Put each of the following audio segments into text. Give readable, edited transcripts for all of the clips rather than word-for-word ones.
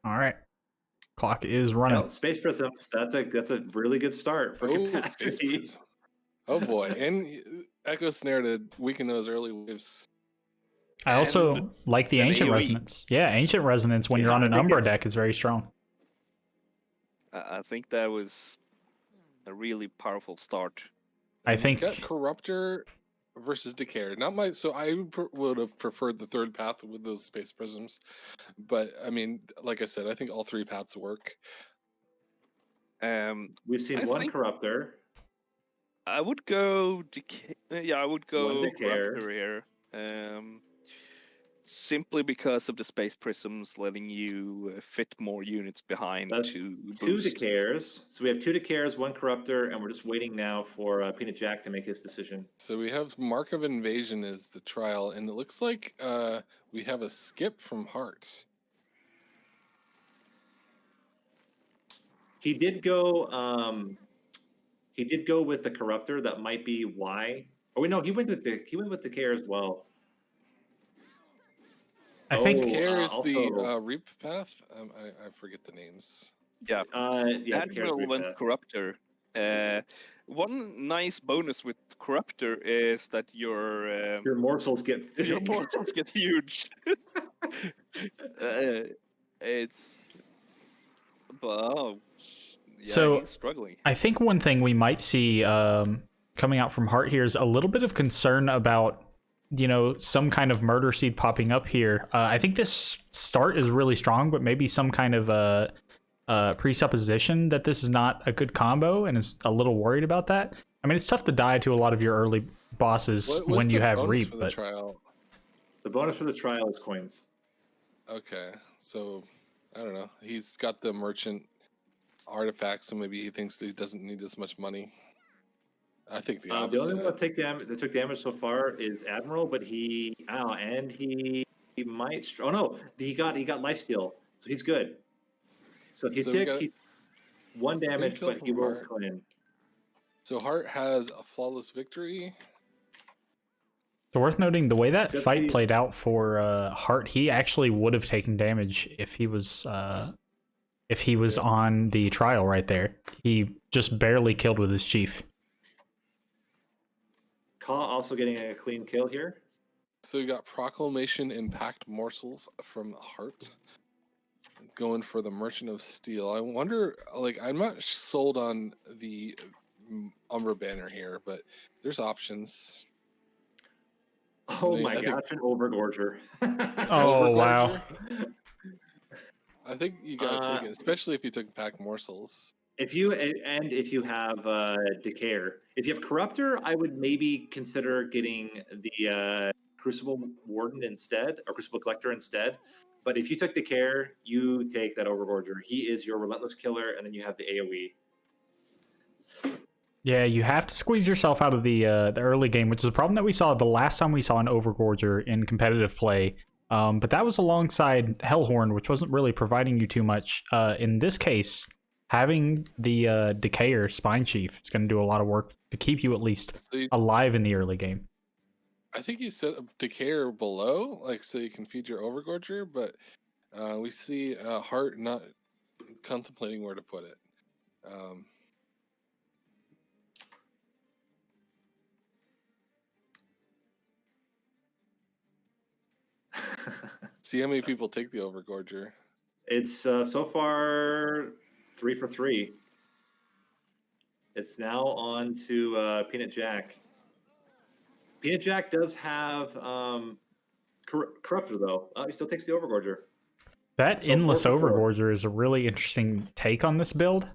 All right. Clock is running. No, Space Prisms, that's a really good start for Oh, Space capacity. Prism. Oh boy, and Echo Snare to weaken those early waves. I And also like the an Ancient AoE. Resonance. Yeah, Ancient Resonance when you're Yeah, on I an think Umbra it's deck is very strong. I think that was a really powerful start. I And we've think got Corruptor versus Decayer. Not my, so I would have preferred the third path with those Space Prisms, but I mean, like I said, I think all three paths work. we've seen I one think Corruptor, I would go I would one go Decayer. Corruptor here. Simply because of the Space Prisms letting you fit more units behind That's to two boost. Decayers. So we have two Decayers, one Corruptor, and we're just waiting now for Peanut Jack to make his decision. So we have Mark of Invasion as the trial, and it looks like we have a skip from Heart. He did go. He did go with the Corruptor. That might be why. Oh wait, no, he went with the Care as well. I think Decayer is the also, Reap path. I forget the names. Yeah, yeah, the Care's Admiral went path. Corruptor. One nice bonus with Corruptor is that your morsels get thick. your morsels get huge. It's wow. Yeah, so. he's struggling. I think one thing we might see coming out from Heart here is a little bit of concern about some kind of murder seed popping up here. I think this start is really strong, but maybe some kind of presupposition that this is not a good combo and is a little worried about that. I mean, it's tough to die to a lot of your early bosses when you have Reap. But trial? The bonus for the trial is coins. Okay, so I don't know. He's got the merchant artifact, so maybe he thinks that he doesn't need as much money. I think the opposite. The only one that took damage so far is Admiral, but he might. Oh no, he got lifesteal, so he's good. So he took one damage, but he will clean. So Heart has a flawless victory. So worth noting, the way that fight played out for Heart, he actually would have taken damage if he was on the trial right there. He just barely killed with his chief. Ka also getting a clean kill here. So you got Proclamation and Packed Morsels from Heart. Going for the Merchant of Steel. I wonder, I'm not sold on the Umbra banner here, but there's options. Oh my gosh, an Overgorger. Oh, wow. I think you gotta take it, especially if you took Packed Morsels. If you have Decayer. If you have Corruptor, I would maybe consider getting the Crucible Warden instead, or Crucible Collector instead. But if you took Decayer, you take that Overgorger. He is your relentless killer, and then you have the AoE. Yeah, you have to squeeze yourself out of the early game, which is a problem that we saw the last time we saw an Overgorger in competitive play. But that was alongside Hellhorn, which wasn't really providing you too much. In this case, having the Decayer Spine Chief, it's going to do a lot of work to keep you at least alive in the early game. I think you set Decayer below, so you can feed your Overgorger, but we see Heart not contemplating where to put it. See how many people take the Overgorger. It's so far 3 for 3. It's now on to Peanut Jack. Peanut Jack does have Corruptor, though. He still takes the Overgorger. That endless Overgorger is a really interesting take on this build.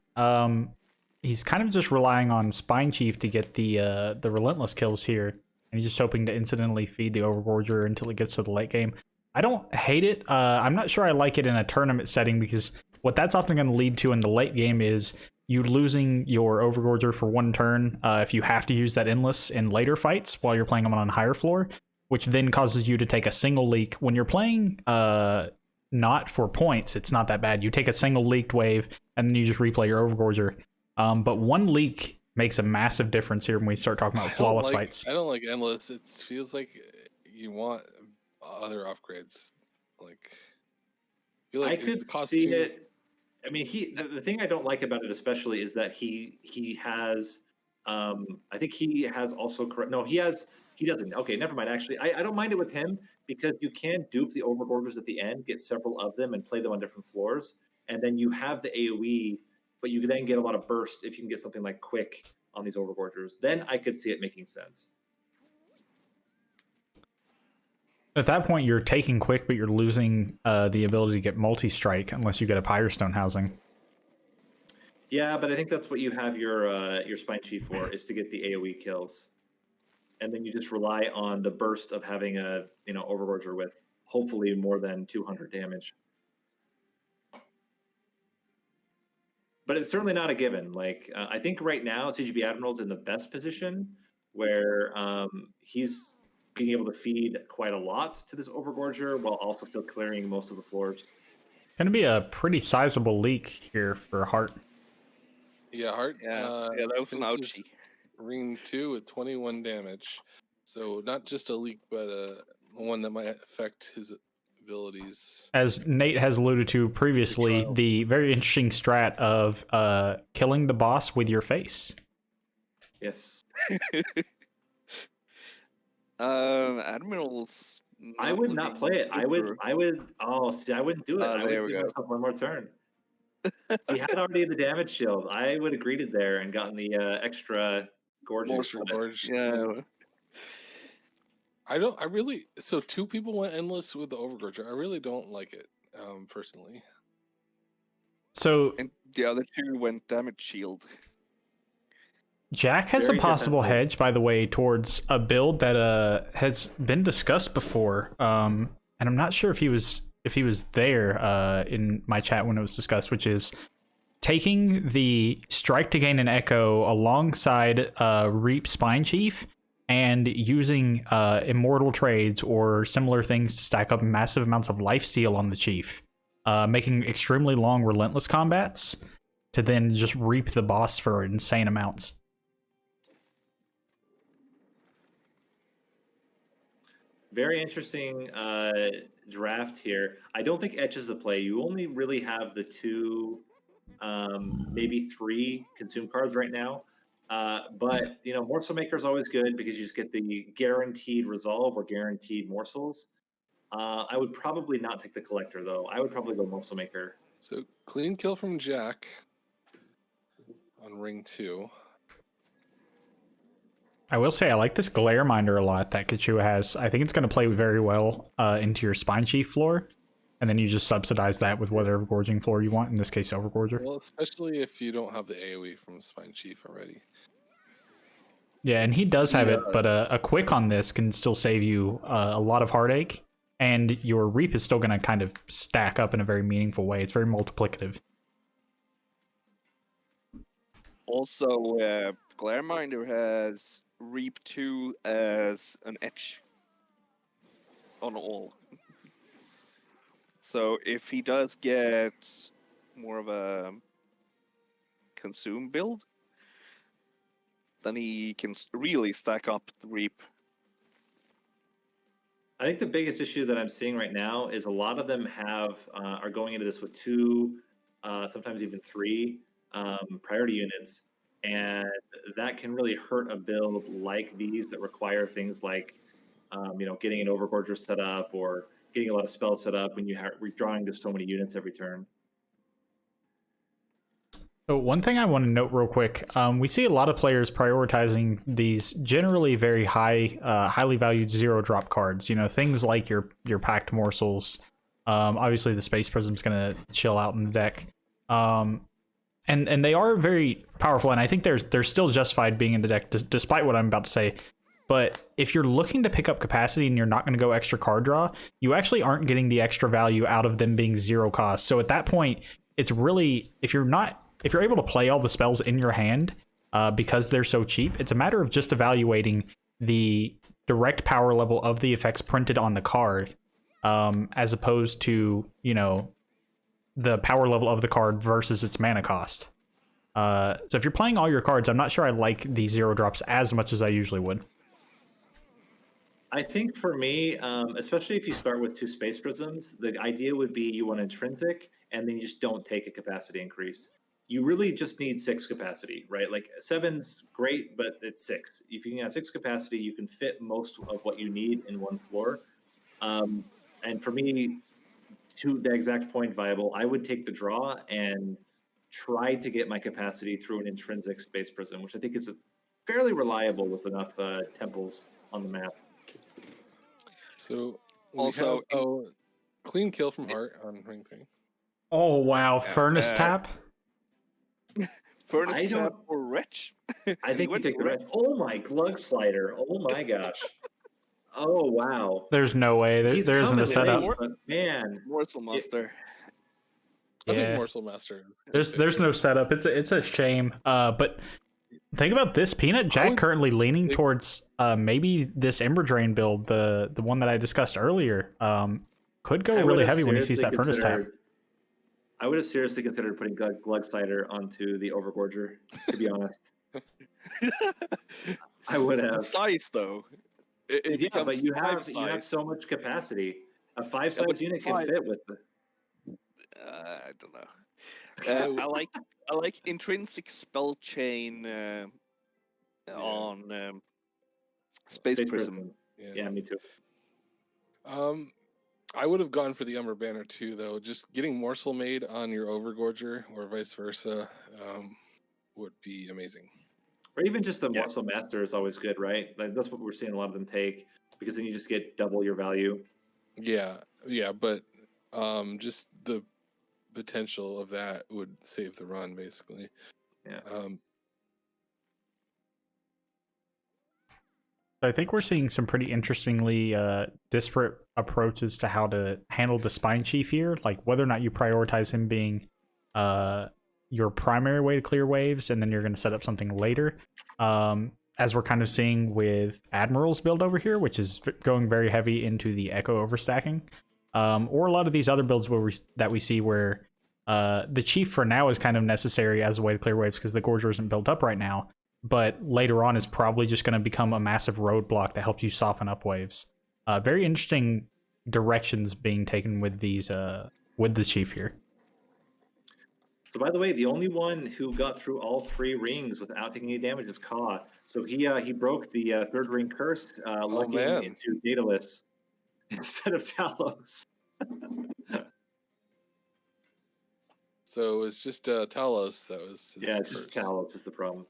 He's kind of just relying on Spine Chief to get the relentless kills here, and he's just hoping to incidentally feed the Overgorger until it gets to the late game. I don't hate it. I'm not sure I like it in a tournament setting, because what that's often going to lead to in the late game is you losing your Overgorger for one turn if you have to use that endless in later fights while you're playing them on higher floor, which then causes you to take a single leak. When you're playing not for points, it's not that bad. You take a single leaked wave, and then you just replay your Overgorger. But one leak makes a massive difference here when we start talking about flawless fights. I don't like endless. It feels like you want other upgrades. feel like I could it costs see too- it. I mean, the thing I don't like about it especially is that he has I think he has also correct. No, he doesn't. Okay, never mind. Actually, I don't mind it with him because you can dupe the overgorgers at the end, get several of them, and play them on different floors, and then you have the AOE, but you then get a lot of burst if you can get something like quick on these overgorgers. Then I could see it making sense. At that point, you're taking quick, but you're losing the ability to get multi-strike unless you get a Pyrostone housing. Yeah, but I think that's what you have your Spine Chief for, is to get the AOE kills. And then you just rely on the burst of having a Overgorger with hopefully more than 200 damage. But it's certainly not a given. Like I think right now CGB Admiral's in the best position where he's being able to feed quite a lot to this Overgorger while also still clearing most of the floors. Going to be a pretty sizable leak here for Heart. Yeah, Heart. Yeah, that was an finishes ouchie. Ring 2 with 21 damage. So not just a leak, but one that might affect his abilities. As Nate has alluded to previously, the very interesting strat of killing the boss with your face. Yes. Admiral's. I would not play it. I would. Oh, see, I wouldn't do it. I there would we give go. myself one more turn. He had already the damage shield. I would have greeted there and gotten the extra gorgeous. Morsel Gorge. Yeah. I really, so 2 people went endless with the Overgorger. I really don't like it, personally. So And the other 2 went damage shield. Jack has Very a possible defensive. hedge, by the way, towards a build that has been discussed before. And I'm not sure if he was there in my chat when it was discussed, which is taking the Strike to gain an Echo alongside Reap Spine Chief and using immortal trades or similar things to stack up massive amounts of lifesteal on the Chief, making extremely long relentless combats to then just reap the boss for insane amounts. Very interesting draft here. I don't think Etch is the play. You only really have the 2, maybe 3 consume cards right now. But Morsel Maker is always good because you just get the guaranteed resolve or guaranteed morsels. I would probably not take the collector though. I would probably go Morsel Maker. So clean kill from Jack on ring 2. I will say I like this Glare Minder a lot that Kachua has. I think it's going to play very well into your Spine Chief floor, and then you just subsidize that with whatever gorging floor you want, in this case Overgorger. Well, especially if you don't have the AoE from Spine Chief already. Yeah, and he does have it, but a quick on this can still save you a lot of heartache, and your Reap is still going to kind of stack up in a very meaningful way. It's very multiplicative. Also, Glareminder has Reap 2 as an etch on all. So if he does get more of a consume build, then he can really stack up the Reap. I think the biggest issue that I'm seeing right now is a lot of them are going into this with 2, sometimes even 3 priority units. And that can really hurt a build like these that require things like, getting an Overgorger set up or getting a lot of spells set up when you're drawing just so many units every turn. So one thing I want to note real quick, we see a lot of players prioritizing these generally very highly valued 0-drop cards. Things like your packed morsels. Obviously, the Space Prism's going to chill out in the deck. And they are very powerful, and I think they're still justified being in the deck, despite what I'm about to say. But if you're looking to pick up capacity and you're not going to go extra card draw, you actually aren't getting the extra value out of them being 0 cost. So at that point, it's really, if you're able to play all the spells in your hand because they're so cheap, it's a matter of just evaluating the direct power level of the effects printed on the card, as opposed to, the power level of the card versus its mana cost. So if you're playing all your cards, I'm not sure I like the 0 drops as much as I usually would. I think for me, especially if you start with 2 space prisms, the idea would be you want intrinsic, and then you just don't take a capacity increase. You really just need 6 capacity, right? Like 7's great, but it's 6. If you can have 6 capacity, you can fit most of what you need in one floor. And for me, to the exact point, Viable, I would take the draw and try to get my capacity through an intrinsic space prism, which I think is fairly reliable with enough temples on the map. So we Also, have clean kill from Heart on ring 3. Oh wow, furnace tap. Furnace I tap don't- or wretch? I think we Went take the wretch. red. Oh my glug slider! Oh my gosh! Oh wow! There's no way. He's There isn't coming a setup. late, but man, Morsel Master. I think Yeah. Morsel Master. There's no setup. It's a shame. But think about this. Peanut Jack currently leaning towards maybe this Ember Drain build, the one that I discussed earlier. Could go I would really have heavy when he sees that seriously furnace tap. considered- I would have seriously considered putting glug slider onto the Overgorger. To be honest, I would have. Size though. It Yeah, becomes but you five have size. so much capacity. A 5 but size unit can 5 fit with the. I don't know. I like intrinsic spell chain on Space Prism. Yeah, me too. I would have gone for the Umber Banner too, though. Just getting Morsel made on your Overgorger or vice versa would be amazing. Or even just the Morsel Master is always good, right? Like, that's what we're seeing a lot of them take, because then you just get double your value. Yeah, but just the potential of that would save the run, basically. Yeah. I think we're seeing some pretty interestingly disparate approaches to how to handle the Spine Chief here, like whether or not you prioritize him being your primary way to clear waves, and then you're going to set up something later. As we're kind of seeing with Admiral's build over here, which is going very heavy into the Echo overstacking, or a lot of these other builds that we see where the Chief for now is kind of necessary as a way to clear waves because the Gorger isn't built up right now, but later on is probably just going to become a massive roadblock that helps you soften up waves. Very interesting directions being taken with these with the Chief here. So, by the way, the only one who got through all 3 rings without taking any damage is Ka. So he broke the 3rd ring curse, lucking into Daedalus instead of Talos. So it's just Talos that was. Yeah, just Talos is the problem.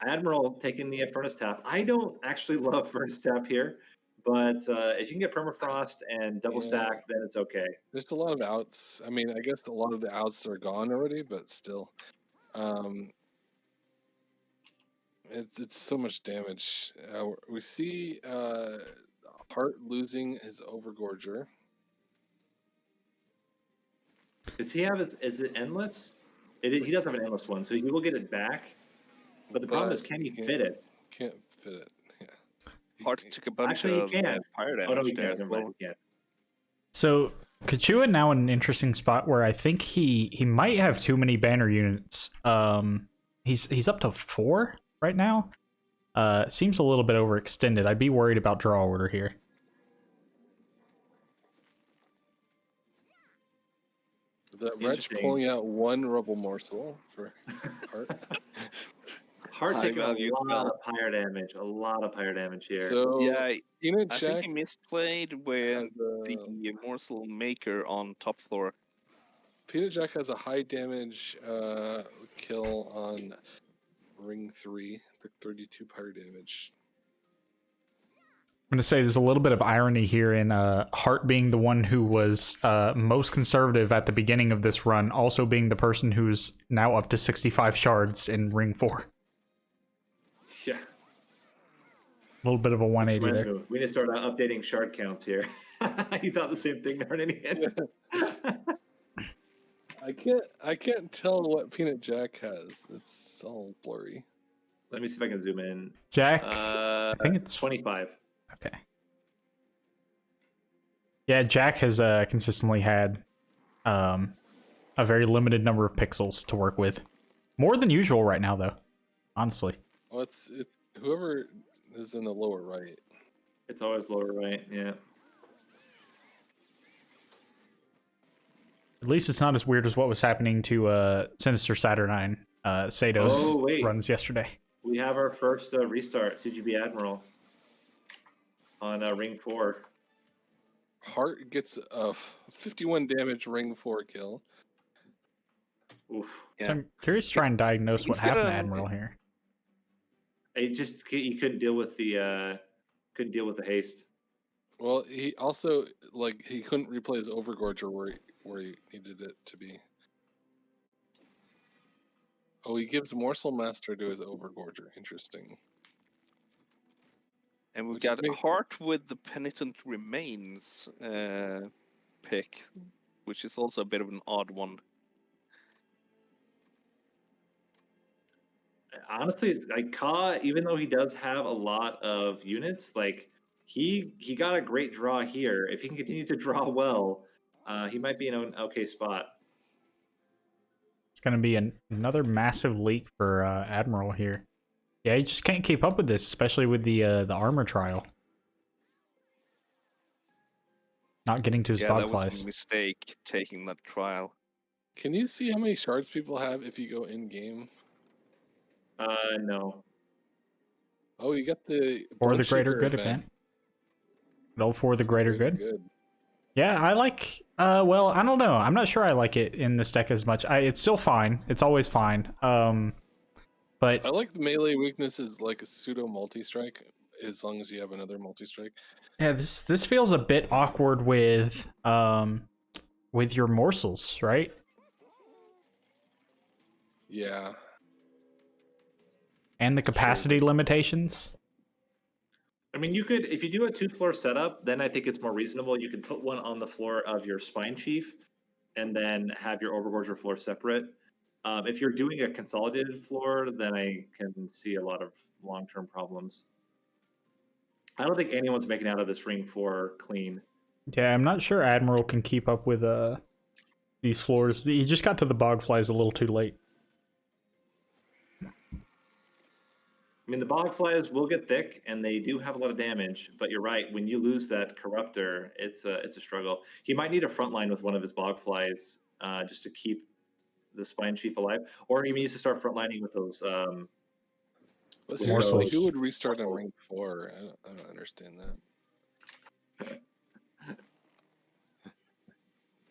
Admiral taking the Furnace Tap. I don't actually love Furnace Tap here, but if you can get Permafrost and double stack, then it's okay. There's a lot of outs. I mean, I guess a lot of the outs are gone already, but still. It's so much damage. We see Heart losing his Overgorger. Does he have is it endless? He does have an endless one, so he will get it back. But the problem is, can he fit it? Can't fit it. Yeah. Heart took a bunch Actually, of he can. fire damage. Oh no, he there can't. as Never well. mind, he can't. So Kachua now in an interesting spot where I think he might have too many banner units. He's up to 4 right now. Seems a little bit overextended. I'd be worried about draw order here. The Wretch pulling out 1 Rubble Morsel for Heart. Heart taking a value lot of pyre damage. A lot of pyre damage here. So Yeah, Peanut I Jack think he misplayed with has a- the Morsel Maker on top floor. Peanut Jack has a high damage kill on ring 3, the 32 pyre damage. I'm going to say there's a little bit of irony here in Hart being the one who was most conservative at the beginning of this run, also being the person who's now up to 65 shards in ring 4. Yeah. A little bit of a 180 there. We need to start updating shard counts here. You thought the same thing, Darnanian? I can't tell what Peanut Jack has. It's all blurry. Let me see if I can zoom in. Jack, I think it's 25. Okay. Yeah, Jack has consistently had a very limited number of pixels to work with. More than usual right now, though. Honestly. Well, it's whoever is in the lower right. It's always lower right. Yeah. At least it's not as weird as what was happening to Sinister Saturnine. Sato's Oh, wait. runs yesterday. We have our first restart, CGB Admiral, on Ring 4. Heart gets a 51 damage ring 4 kill. Oof. Yeah. So I'm curious to try and diagnose what He's happened to gonna- Admiral here. He couldn't deal with the haste. Well, he also he couldn't replay his Overgorger where he needed it to be. Oh, he gives Morsel Master to his Overgorger. Interesting. And we've Which got make- Heart with the Penitent Remains pick, which is also a bit of an odd one. Honestly, like Ka, even though he does have a lot of units, like he got a great draw here. If he can continue to draw well, he might be in an okay spot. It's going to be another massive leak for Admiral here. Yeah, he just can't keep up with this, especially with the armor trial. Not getting to his Yeah, bog that was flies. a mistake taking that trial. Can you see how many shards people have if you go in game? No. Oh, you got the For the Bone greater Shaker good event. All for the greater good. Yeah, I like. Well, I don't know. I'm not sure I like it in this deck as much. It's still fine. It's always fine. But I like the melee weakness is like a pseudo multi-strike, as long as you have another multi-strike. yeah, this feels a bit awkward with your morsels, right? Yeah. And the capacity limitations. I mean, you could, if you do a 2-floor setup, then I think it's more reasonable. You could put one on the floor of your Spine Chief and then have your Overgorger floor separate. If you're doing a consolidated floor, then I can see a lot of long-term problems. I don't think anyone's making out of this Ring 4 clean. Yeah, I'm not sure Admiral can keep up with these floors. He just got to the bog flies a little too late. I mean, the bog flies will get thick, and they do have a lot of damage. But you're right; when you lose that corruptor, it's a struggle. He might need a front line with one of his bog flies just to keep the Spine Chief alive, or he needs to start frontlining with those. But With seriously, morsels. who would restart on Morsels. ring 4? I don't understand that.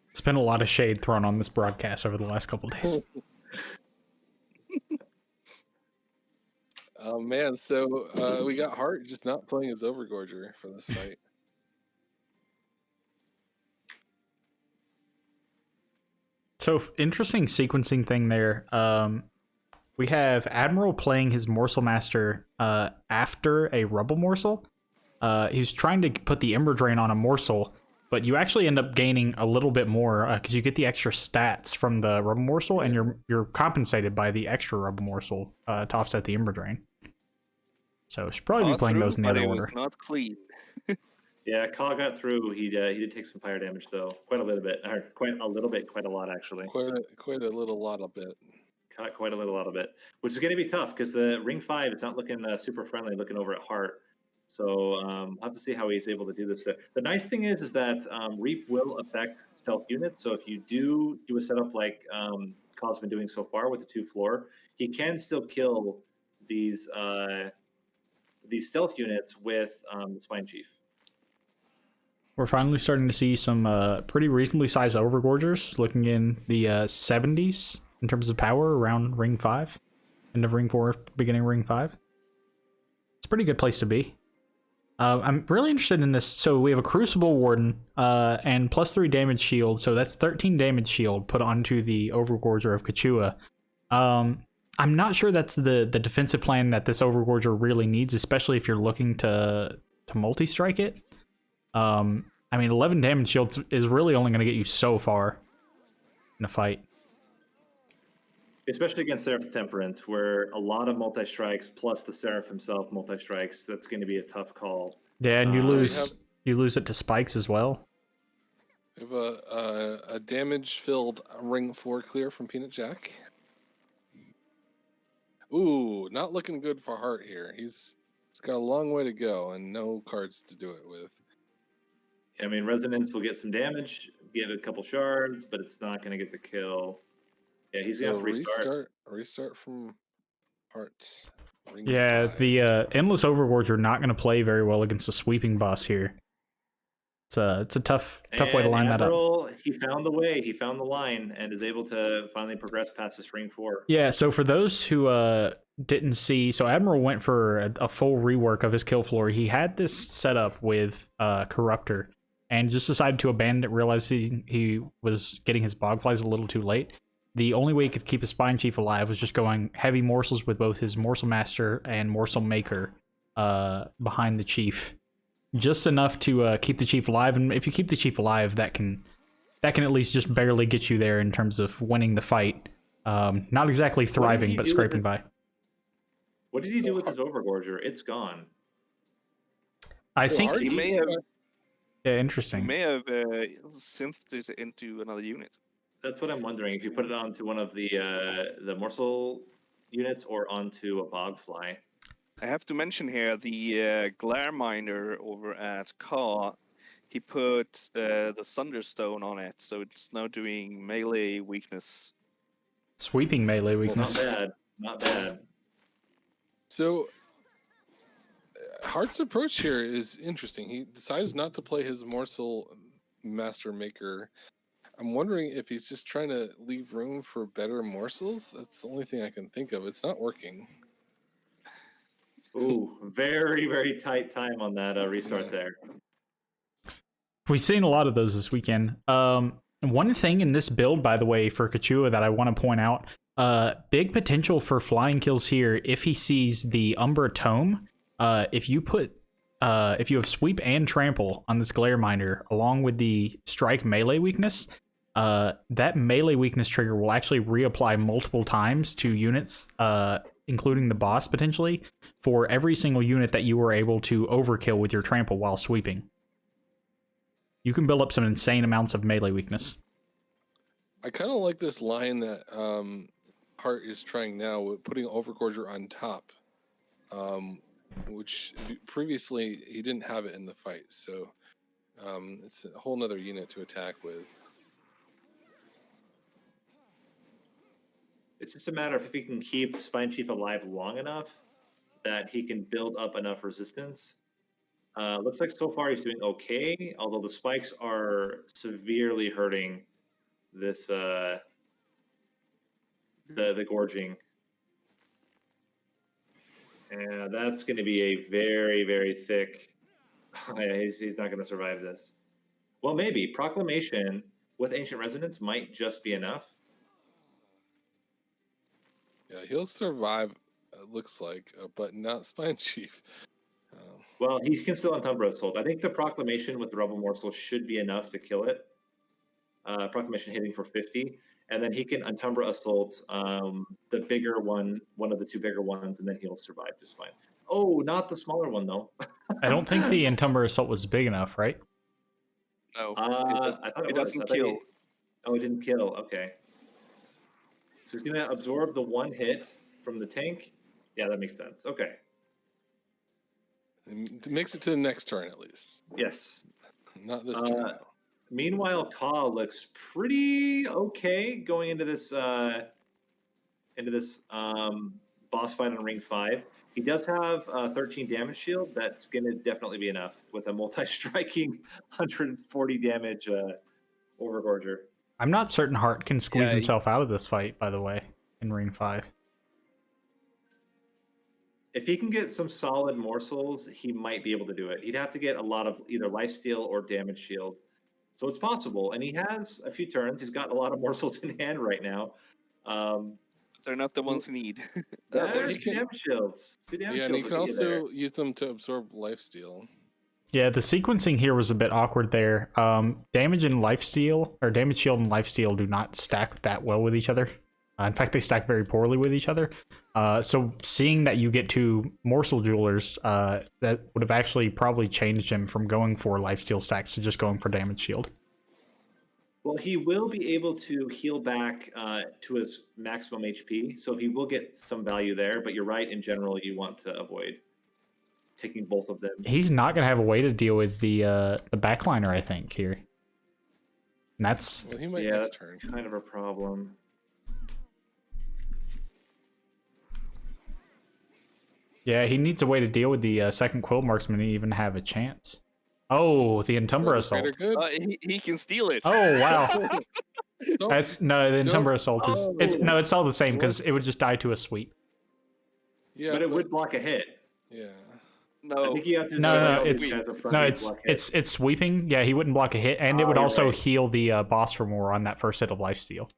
It's been a lot of shade thrown on this broadcast over the last couple days. Oh man, so we got Hart just not playing his Overgorger for this fight. So interesting sequencing thing there. We have Admiral playing his Morsel Master after a Rubble Morsel. He's trying to put the Ember Drain on a Morsel, but you actually end up gaining a little bit more because you get the extra stats from the Rubble Morsel, and you're compensated by the extra Rubble Morsel to offset the Ember Drain. So should probably be playing those in the other order. Not clean. Yeah, Ka got through. He did take some fire damage though, quite a little bit, or quite a lot actually. Quite a little lot of bit. Quite a lot of it, which is going to be tough because the Ring 5 is not looking super friendly. Looking over at Heart. So I'll have to see how he's able to do this. The nice thing is that Reap will affect stealth units. So if you do a setup like Ka's been doing so far with the 2-floor, he can still kill these stealth units with the Spine Chief. We're finally starting to see some pretty reasonably sized Overgorgers looking in the 70s in terms of power around Ring 5. End of Ring 4, beginning of Ring 5. It's a pretty good place to be. I'm really interested in this. So we have a Crucible Warden and +3 damage shield. So that's 13 damage shield put onto the Overgorger of Kachua. I'm not sure that's the defensive plan that this Overgorger really needs, especially if you're looking to multi-strike it. I mean, 11 damage shields is really only going to get you so far in a fight. Especially against Seraph Temperament, where a lot of multi-strikes plus the Seraph himself multi-strikes, that's going to be a tough call. Yeah, and you So lose it to spikes as well. We have a damage-filled ring 4 clear from Peanut Jack. Ooh, not looking good for Hart here. He's It's got a long way to go and no cards to do it with. I mean, Resonance will get some damage, get a couple shards, but it's not going to get the kill. Yeah, he's going to So have to restart. restart from hearts. Ring Yeah, 5. the Endless Overgorge are not going to play very well against a sweeping boss here. It's a tough way to line that up. Admiral, he found the way, he found the line, and is able to finally progress past this ring 4. Yeah, so for those who didn't see, so Admiral went for a full rework of his kill floor. He had this set up with Corruptor, and just decided to abandon it, realizing he was getting his Bogflies a little too late. The only way he could keep his Spine Chief alive was just going heavy morsels with both his Morsel Master and Morsel Maker behind the Chief. Just enough to keep the Chief alive, and if you keep the Chief alive, that can at least just barely get you there in terms of winning the fight. Not exactly thriving, but scraping by. What did he do with his Overgorger? It's gone. I So think Hearts He may is have not- yeah, he interesting. may have synthed it into another unit. That's what I'm wondering. If you put it onto one of the Morsel units or onto a Bogfly. I have to mention here the Glare Miner over at Ka. He put the Thunderstone on it, so it's now doing melee weakness. Sweeping melee Not weakness. bad. Not bad. So Hart's approach here is interesting. He decides not to play his Morsel Master Maker. I'm wondering if he's just trying to leave room for better morsels. That's the only thing I can think of. It's not working. Ooh, very, very tight time on that restart Yeah. there. We've seen a lot of those this weekend. One thing in this build, by the way, for Kachua that I want to point out, big potential for flying kills here if he sees the Umbra Tome. If you have Sweep and Trample on this Glare Miner, along with the Strike melee weakness, that melee weakness trigger will actually reapply multiple times to units, including the boss potentially, for every single unit that you were able to overkill with your Trample while sweeping. You can build up some insane amounts of melee weakness. I kind of like this line that Hart is trying now with putting Overgorger on top, which previously he didn't have it in the fight. So it's a whole nother unit to attack with. It's just a matter of if he can keep Spine Chief alive long enough that he can build up enough resistance. Looks like so far he's doing okay, although the spikes are severely hurting this the gorging. And that's going to be a very, very thick. He's not going to survive this. Well, maybe Proclamation with Ancient Resonance might just be enough. Yeah, he'll survive. It looks like, but not Spine Chief. Well, he can still Entumbra Assault. I think the Proclamation with the Rebel Morsel should be enough to kill it. Proclamation hitting for 50. And then he can Entumbra Assault the bigger one of the two bigger ones, and then he'll survive just fine. Oh, not the smaller one, though. I don't think the Entumbra Assault was big enough, right? No, I thought it was. doesn't I thought kill. Oh, it didn't kill. Okay. So he's going to absorb the one hit from the tank. Yeah, that makes sense. Okay. It makes it to the next turn at least. Yes. Not this turn. Though. Meanwhile, Ka looks pretty okay going into this boss fight on Ring 5. He does have 13 damage shield. That's going to definitely be enough with a multi-striking 140 damage Overgorger. I'm not certain Hart can squeeze Yeah, himself out of this fight, by the way, in Ring 5. If he can get some solid morsels, he might be able to do it. He'd have to get a lot of either lifesteal or damage shield. So it's possible. And he has a few turns. He's got a lot of morsels in hand right now. They're not the ones you need. There's he two can- damage shields. Two damage Yeah, and he shields can will get you there. also use them to absorb lifesteal. Yeah, the sequencing here was a bit awkward there. Damage and lifesteal, or damage shield and lifesteal, do not stack that well with each other. In fact, they stack very poorly with each other. So seeing that you get two morsel jewelers, that would have actually probably changed him from going for lifesteal stacks to just going for damage shield. Well, he will be able to heal back to his maximum HP, so he will get some value there. But you're right. In general, you want to avoid. taking both of them. He's not gonna have a way to deal with the backliner, I think, here. And that's Well, he might Yeah, next that's turn. kind of a problem. yeah, he needs a way to deal with the second Quill Marksman to even have a chance. Oh, the For Entumbra the Assault. greater good. He can steal it. Oh wow. Don't- That's no, the Don't- Entumbra Assault is Oh. it's all the same It because was- it would just die to a sweep. yeah, But it would block a hit. Yeah. I No, think you have to. No, know no, what it's- guys up front No, would it's block hits. it's sweeping. Yeah, he wouldn't block a hit, and it would you're also right. heal the boss for more on that first hit of lifesteal.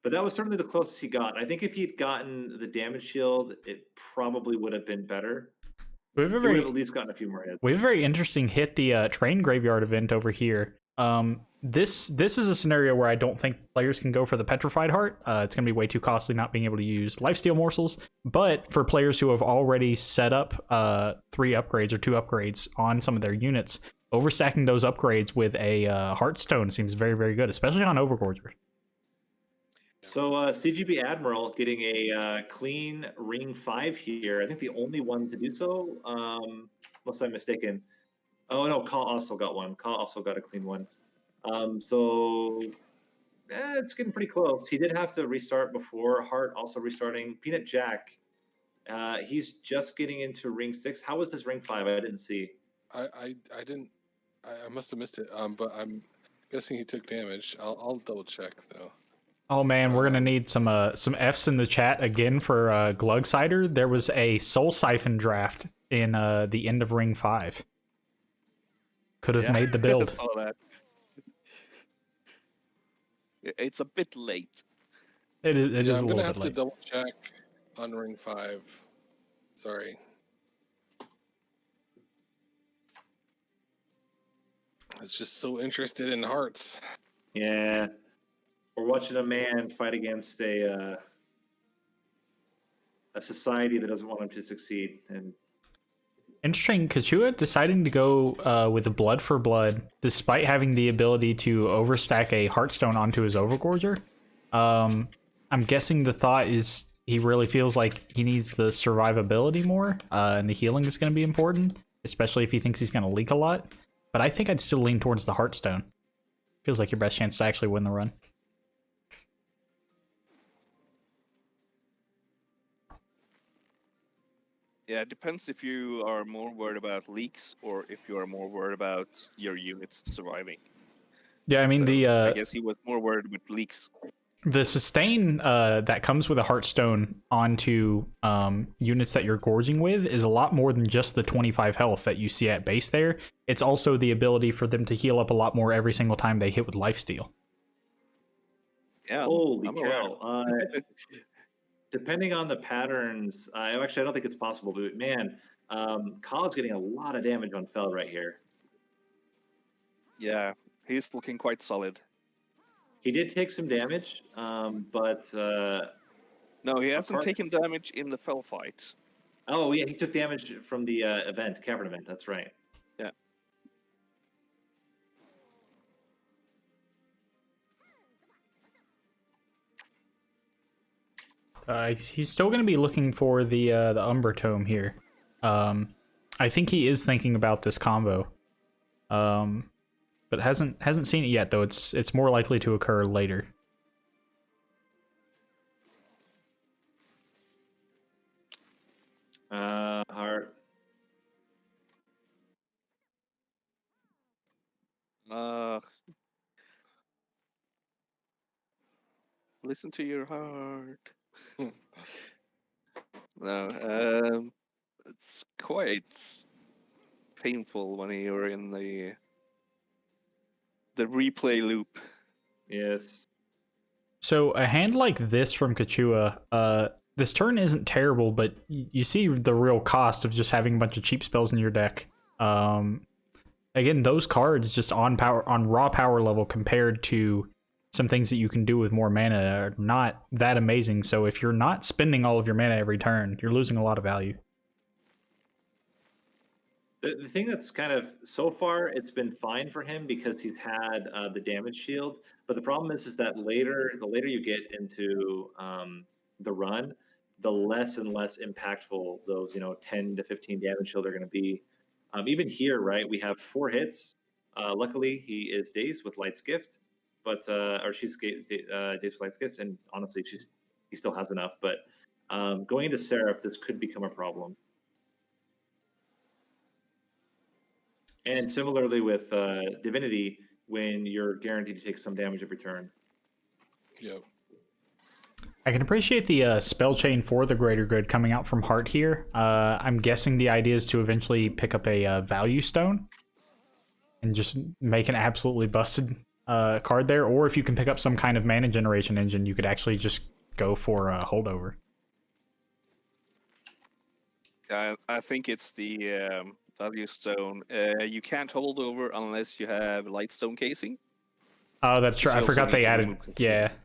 But that was certainly the closest he got. I think if he'd gotten the damage shield, it probably would have been better. We have a He would have very at least gotten a few more hits. We have a very interesting hit, the train graveyard event over here. This is a scenario where I don't think players can go for the petrified heart. It's going to be way too costly not being able to use lifesteal morsels. But for players who have already set up 3 upgrades or 2 upgrades on some of their units, overstacking those upgrades with a heartstone seems very, very good, especially on Overgorger. So CGB Admiral getting a clean ring 5 here. I think the only one to do so, unless I'm mistaken. Oh no, Ka also got one. Ka also got a clean one. So it's getting pretty close. He did have to restart before. Hart also restarting. Peanut Jack, he's just getting into ring 6. How was his ring 5? I didn't see. I didn't. I must have missed it. But I'm guessing he took damage. I'll double check though. Oh man, we're gonna need some Fs in the chat again for Glug Cider. There was a Soul Siphon draft in the end of ring 5. Could have made the I build. saw that. It's a bit late. It is Yeah, a I'm little gonna bit have to late. double check on ring 5. Sorry. It's just so interested in hearts. Yeah, we're watching a man fight against a society that doesn't want him to succeed, and Interesting, Kachua deciding to go with a blood for blood, despite having the ability to overstack a Heartstone onto his Overgorger. I'm guessing the thought is he really feels like he needs the survivability more, and the healing is going to be important, especially if he thinks he's going to leak a lot. But I think I'd still lean towards the Heartstone. Feels like your best chance to actually win the run. Yeah, it depends if you are more worried about leaks or if you are more worried about your units surviving. Yeah, I mean, So, I guess he was more worried with leaks. the sustain that comes with a Heartstone onto units that you're gorging with is a lot more than just the 25 health that you see at base there. It's also the ability for them to heal up a lot more every single time they hit with lifesteal. Yeah, holy I'm aware. cow! Depending on the patterns, actually I don't think it's possible. But man, Ka's getting a lot of damage on Fell right here. Yeah, he's looking quite solid. He did take some damage, but No, he hasn't Apart- taken damage in the fell fight. oh yeah, he took damage from the event, Cavern event. That's right. Yeah. He's still going to be looking for the Umber Tome here. I think he is thinking about this combo, but hasn't seen it yet. Though it's more likely to occur later. Heart. Listen to your heart. Hmm. No, it's quite painful when you're in the replay loop. Yes. So a hand like this from Kachua, this turn isn't terrible, but you see the real cost of just having a bunch of cheap spells in your deck. Again, those cards just on raw power level compared to some things that you can do with more mana are not that amazing. So if you're not spending all of your mana every turn, you're losing a lot of value. The thing that's kind of so far it's been fine for him because he's had the damage shield, but the problem is that the later you get into the run, the less and less impactful those 10 to 15 damage shield are going to be. Even here, right, we have 4 hits. Luckily, he is dazed with Light's Gift, but or she's dazed with Light's Gift, and honestly, he still has enough. But going into Seraph, this could become a problem. And similarly with Divinity, when you're guaranteed to take some damage every turn. Yep. I can appreciate the spell chain for the Greater Good coming out from Heart here. I'm guessing the idea is to eventually pick up a value stone and just make an absolutely busted card there. Or if you can pick up some kind of mana generation engine, you could actually just go for a holdover. I think it's the value stone. You can't hold over unless you have Lightstone casing. Oh, that's true. I forgot they added. Yeah. Consume.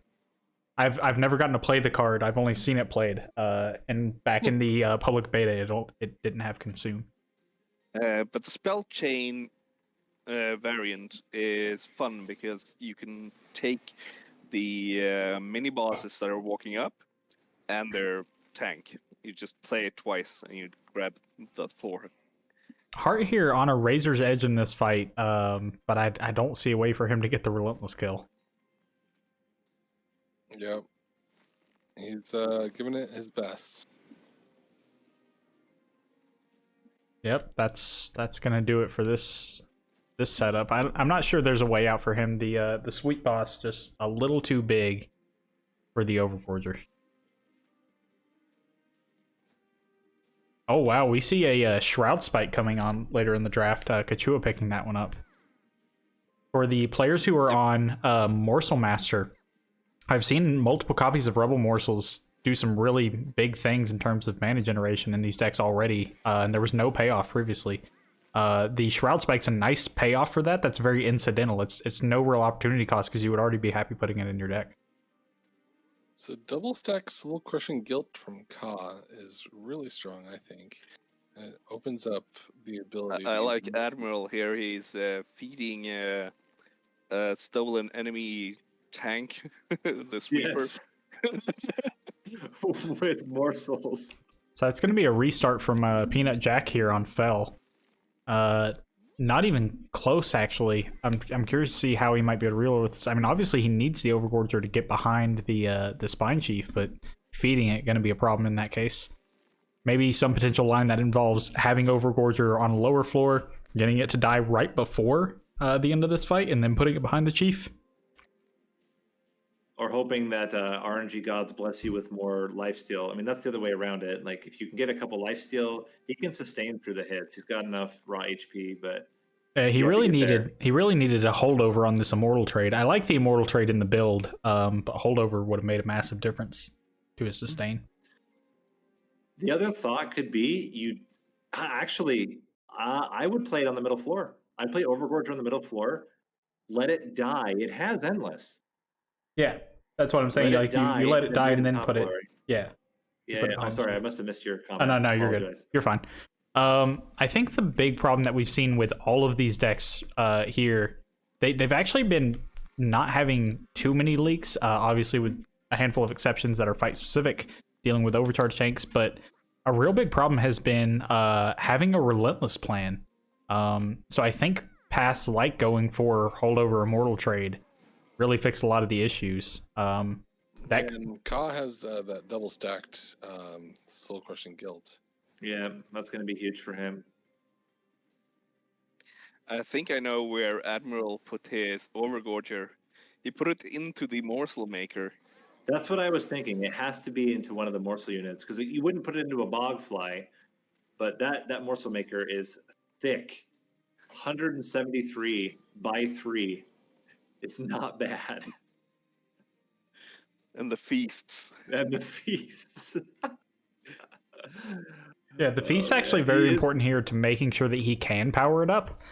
I've never gotten to play the card. I've only seen it played. And back in the public beta, it didn't have consume. But the spell chain variant is fun because you can take the mini bosses that are walking up and their tank. You just play it twice and you grab the 4. Heart here on a razor's edge in this fight, but I don't see a way for him to get the relentless kill. Yep. He's giving it his best. Yep, that's gonna do it for this setup. I'm not sure there's a way out for him. The sweet boss just a little too big for the Overgorger. Oh wow, we see a Shroud Spike coming on later in the draft. Kachua picking that one up. For the players who are on Morsel Master, I've seen multiple copies of Rebel Morsels do some really big things in terms of mana generation in these decks already, and there was no payoff previously. The Shroud Spike's a nice payoff for that. That's very incidental. It's no real opportunity cost because you would already be happy putting it in your deck. So double stack Soul Crushing Guilt from Ka is really strong, I think. It opens up the ability. I like Admiral here. He's feeding a stolen enemy tank, the sweeper. Yes. With morsels. So it's going to be a restart from Peanut Jack here on Fell. Not even close, actually. I'm curious to see how he might be able to reload with this. I mean, obviously he needs the Overgorger to get behind the Spine Chief, but feeding it going to be a problem in that case. Maybe some potential line that involves having Overgorger on a lower floor, getting it to die right before the end of this fight, and then putting it behind the Chief. Or hoping that RNG gods bless you with more lifesteal. I mean, that's the other way around it. Like, if you can get a couple lifesteal, he can sustain through the hits. He's got enough raw HP, but he really needed a holdover on this immortal trade. I like the immortal trade in the build, but holdover would have made a massive difference to his sustain. The other thought could be I would play it on the middle floor. I'd play Overgorger on the middle floor. Let it die. It has endless. Yeah, that's what I'm saying. You let it die and then put it. Yeah. Yeah. I'm sorry, I must have missed your comment. Oh, no, you're good. You're fine. I think the big problem that we've seen with all of these decks here, they've actually been not having too many leaks. Obviously, with a handful of exceptions that are fight specific, dealing with overcharge tanks. But a real big problem has been having a relentless plan. So I think paths like going for holdover immortal trade really fixed a lot of the issues. And Ka has that double stacked Soul Crushing Guilt. Yeah, that's going to be huge for him. I think I know where Admiral put his Overgorger. He put it into the Morsel Maker. That's what I was thinking. It has to be into one of the morsel units because you wouldn't put it into a Bogfly, but that morsel maker is thick. 173 by 3. It's not bad. And the feasts. And the feasts. Yeah, the feast's actually very important here to making sure that he can power it up.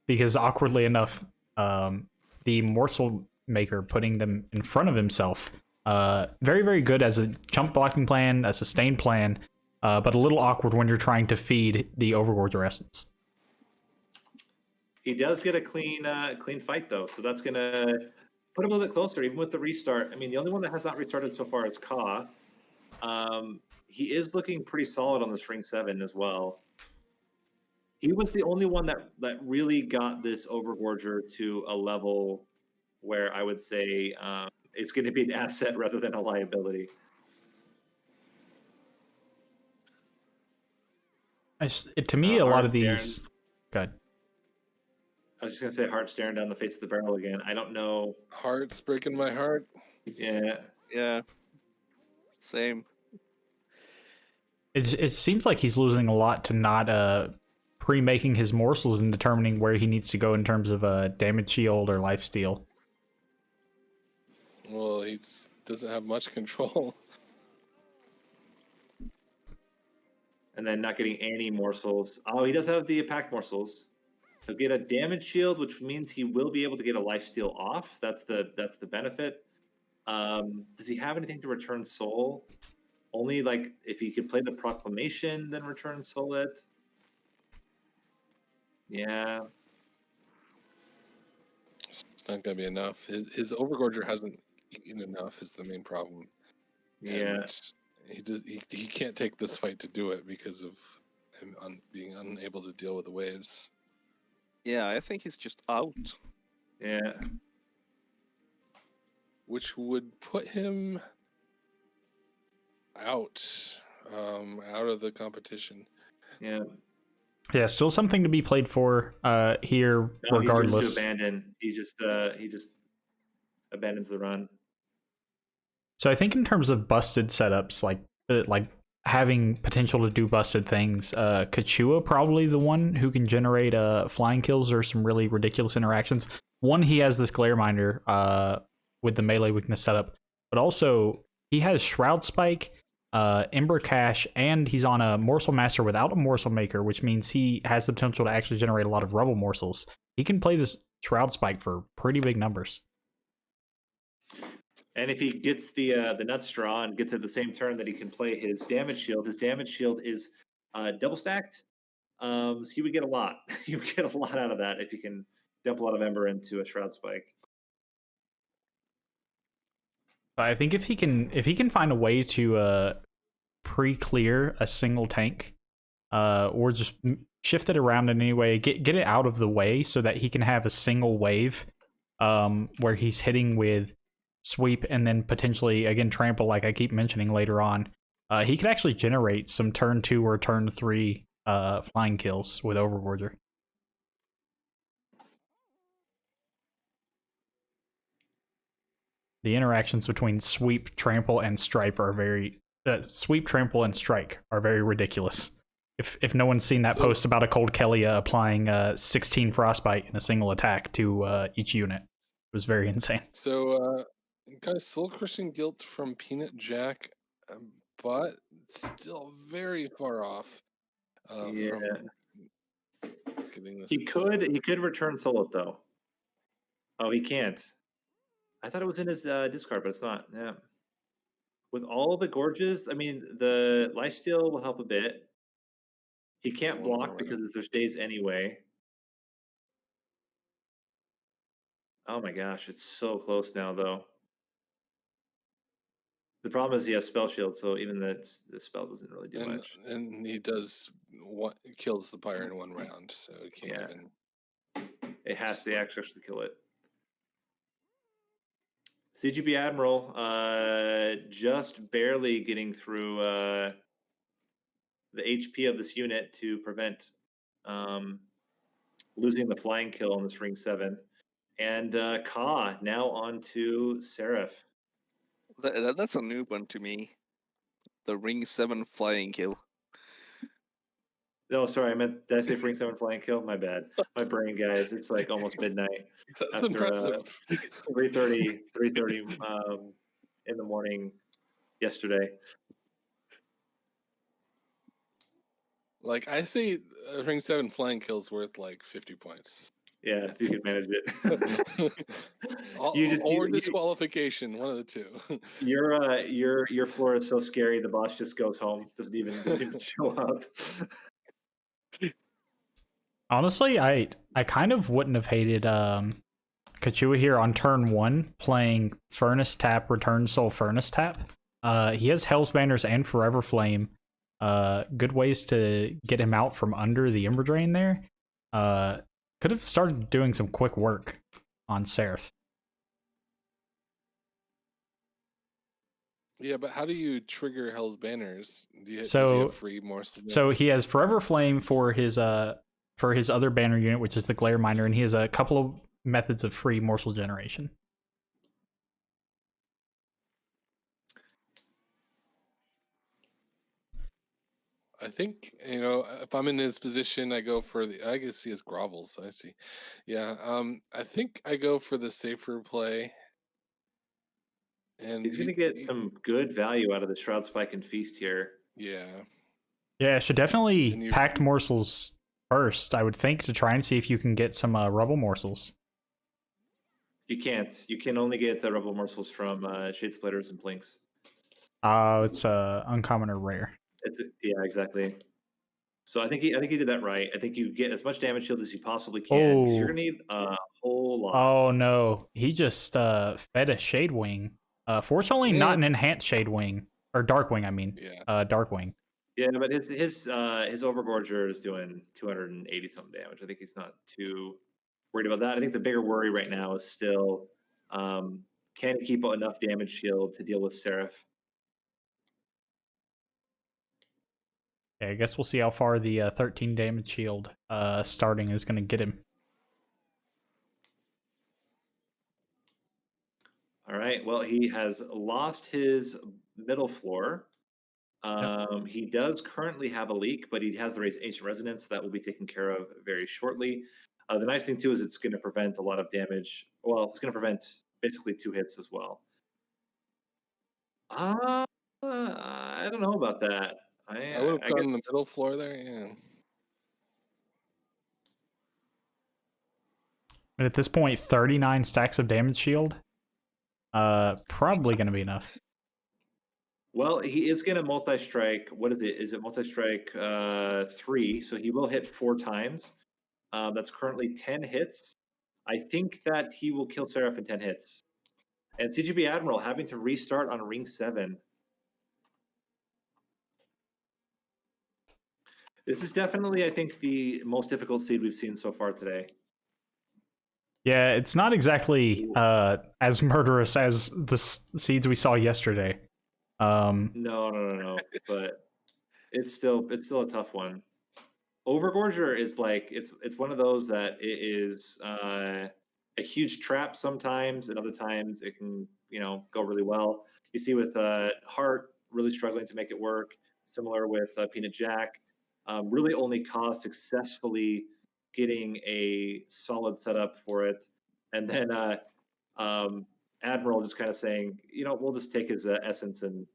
Because awkwardly enough, the morsel maker putting them in front of himself, very, very good as a chump blocking plan, a sustain plan, but a little awkward when you're trying to feed the Overgorger essence. He does get a clean fight, though, so that's going to put him a little bit closer, even with the restart. I mean, the only one that has not restarted so far is Ka. He is looking pretty solid on this ring 7 as well. He was the only one that really got this Overgorger to a level where I would say it's going to be an asset rather than a liability. To me, a lot of Hard staring. these. Good. I was just going to say Hart staring down the face of the barrel again. I don't know. Heart's breaking my heart. Yeah. Yeah. Same. It seems like he's losing a lot to not pre-making his morsels and determining where he needs to go in terms of damage shield or lifesteal. Well, he doesn't have much control. And then not getting any morsels. Oh, he does have the pack morsels. He'll get a damage shield, which means he will be able to get a lifesteal off. That's the benefit. Does he have anything to return soul? Only like if he could play the proclamation, then return soul it. Yeah. It's not going to be enough. His Overgorger hasn't eaten enough is the main problem. Yeah. And he can't take this fight to do it because of him being unable to deal with the waves. Yeah, I think he's just out. Yeah. Which would put him out of the competition. Yeah. Yeah, still something to be played for here, No, regardless. He just abandons the run. So I think in terms of busted setups, like having potential to do busted things, Kachua probably the one who can generate flying kills or some really ridiculous interactions. One, he has this Glare Minder with the melee weakness setup, but also he has Shroud Spike, Ember Cache, and he's on a Morsel Master without a Morsel Maker, which means he has the potential to actually generate a lot of Rubble Morsels. He can play this Shroud Spike for pretty big numbers. And if he gets the nut straw and gets at the same turn that he can play his damage shield is double stacked. So he would get a lot. He would get a lot out of that if he can dump a lot of Ember into a Shroud Spike. I think if he can find a way to pre-clear a single tank, or just shift it around in any way, get it out of the way so that he can have a single wave, where he's hitting with sweep and then potentially again trample, like I keep mentioning later on. He could actually generate some turn 2 or turn 3 flying kills with Overgorger. The interactions between sweep, trample, and stripe are very sweep, trample, and strike are very ridiculous. If no one's seen that post about a Cold Kelia applying 16 frostbite in a single attack to each unit, it was very insane. So, guys, Soul Crushing Guilt from Peanut Jack, but still very far off from getting this. He could return Soul though. Oh, he can't. I thought it was in his discard, but it's not. Yeah. With all the gorges, I mean, the lifesteal will help a bit. He can't block because there's days anyway. Oh my gosh, it's so close now, though. The problem is he has spell shield, so even the spell doesn't really do much. And he does kills the pyre in one round, so he can't even. It has to actually kill it. CGB Admiral just barely getting through the HP of this unit to prevent losing the flying kill on this ring 7. And Ka now on to Seraph. That's a new one to me. The ring 7 flying kill. No, sorry, did I say ring 7 flying kill? My bad. My brain, guys. It's like almost midnight. That's after impressive. 3:30 in the morning yesterday. Like, I say ring 7 flying kill's worth like 50 points. Yeah, if you can manage it. or disqualification, one of the two. Your floor is so scary the boss just goes home, doesn't even show up. Honestly, I kind of wouldn't have hated Kachua here on turn 1 playing Furnace Tap, Return Soul Furnace Tap. He has Hell's Banners and Forever Flame. Good ways to get him out from under the Ember Drain there. Could have started doing some quick work on Seraph. Yeah, but how do you trigger Hell's Banners? Does he So- have free morsel? So he has Forever Flame for his other banner unit, which is the Glare Miner, and he has a couple of methods of free morsel generation. I think, if I'm in his position, I go for I guess he has grovels. I see. Yeah. I think I go for the safer play. And He's going to get some good value out of the Shroud Spike and Feast here. Yeah. Yeah, should definitely And packed morsels first, I would think, to try and see if you can get some rubble morsels. You can't. You can only get the Rebel Morsels from Shade Splitters and Blinks. It's uncommon or rare. Yeah, exactly. So I think he did that right. I think you get as much damage shield as you possibly can because you're Oh. gonna need a whole lot. Oh no, he just fed a Shade Wing. Fortunately, Yeah. not an enhanced Shade Wing or Dark Wing. I mean, Yeah. Dark Wing. Yeah, but his Overgorger is doing 280 something damage. I think he's not too worried about that. I think the bigger worry right now is still can he keep enough damage shield to deal with Seraph? Yeah, I guess we'll see how far the 13 damage shield starting is going to get him. All right. Well, he has lost his middle floor. He does currently have a leak, but he has the Ancient Resonance that will be taken care of very shortly. The nice thing too is it's going to prevent a lot of damage. Well, it's going to prevent basically 2 hits as well. I don't know about that. I would have gone the middle floor there. Yeah. And at this point, 39 stacks of damage shield. Probably going to be enough. Well, he is going to multi-strike. What is it? Is it multi-strike 3? So he will hit 4 times. That's currently 10 hits. I think that he will kill Seraph in 10 hits. And CGB Admiral having to restart on ring 7. This is definitely, I think, the most difficult seed we've seen so far today. Yeah, it's not exactly as murderous as the seeds we saw yesterday. No. But it's still a tough one. Overgorger is like it's one of those that it is a huge trap sometimes, and other times it can go really well. You see with Heart really struggling to make it work. Similar with Peanut Jack, really only Cause successfully getting a solid setup for it, and then Admiral just kind of saying, we'll just take his essence and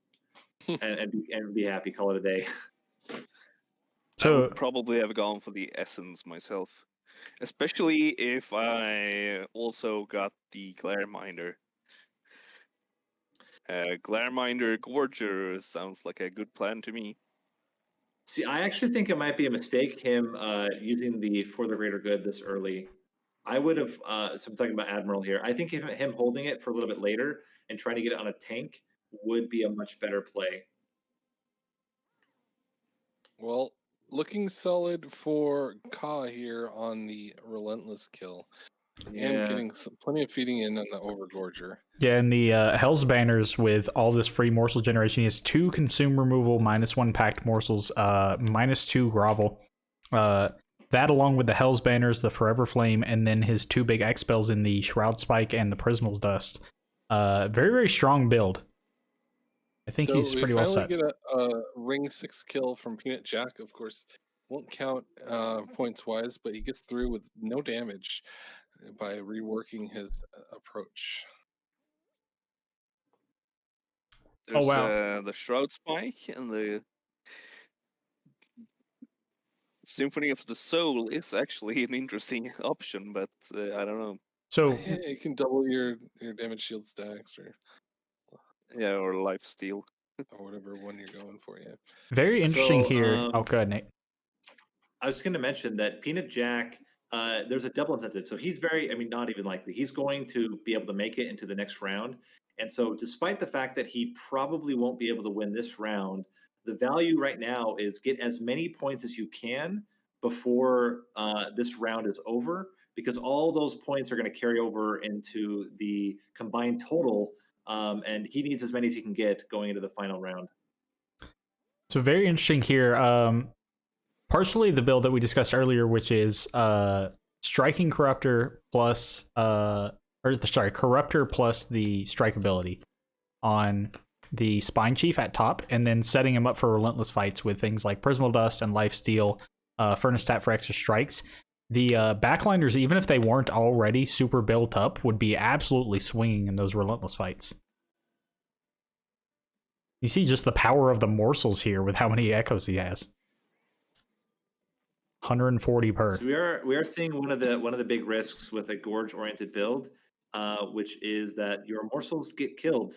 be happy, call it a day. I would probably have gone for the essence myself, especially if I also got the Glare Minder. Glare Minder Gorger sounds like a good plan to me. See, I actually think it might be a mistake him using the For the Greater Good this early. I would have, so I'm talking about Admiral here. I think him holding it for a little bit later and trying to get it on a tank would be a much better play. Well, looking solid for Ka here on the Relentless kill. And getting plenty of feeding in on the Overgorger. Yeah, and the Hell's Banners with all this free morsel generation, he has 2 consume removal, -1 packed morsels, -2 grovel. That along with the Hell's Banners, the Forever Flame, and then his 2 big X spells in the Shroud Spike and the Prismal's Dust. Very, very strong build. I think he's pretty well set. We finally get a ring 6 kill from Peanut Jack, of course. Won't count points wise, but he gets through with no damage by reworking his approach. There's wow. The Shroud Spike and the Symphony of the Soul is actually an interesting option, but I don't know. So yeah, you can double your damage shield stacks or life steal or whatever one you're going for. Yeah. Very interesting here. Oh, go ahead, Nate. I was going to mention that Peanut Jack there's a double incentive. So he's very, I mean, not even likely. He's going to be able to make it into the next round. And so, despite the fact that he probably won't be able to win this round, the value right now is get as many points as you can before this round is over, because all those points are going to carry over into the combined total. And he needs as many as he can get going into the final round. So very interesting here. Partially the build that we discussed earlier, which is striking Corruptor plus Corruptor plus the strike ability on the Spine Chief at top, and then setting him up for relentless fights with things like Prismal Dust and Lifesteal, Furnace Tap for extra strikes. The backliners, even if they weren't already super built up, would be absolutely swinging in those relentless fights. You see just the power of the morsels here with how many echoes he has. 140 per. So we are seeing one of the big risks with a gorge oriented build, which is that your morsels get killed.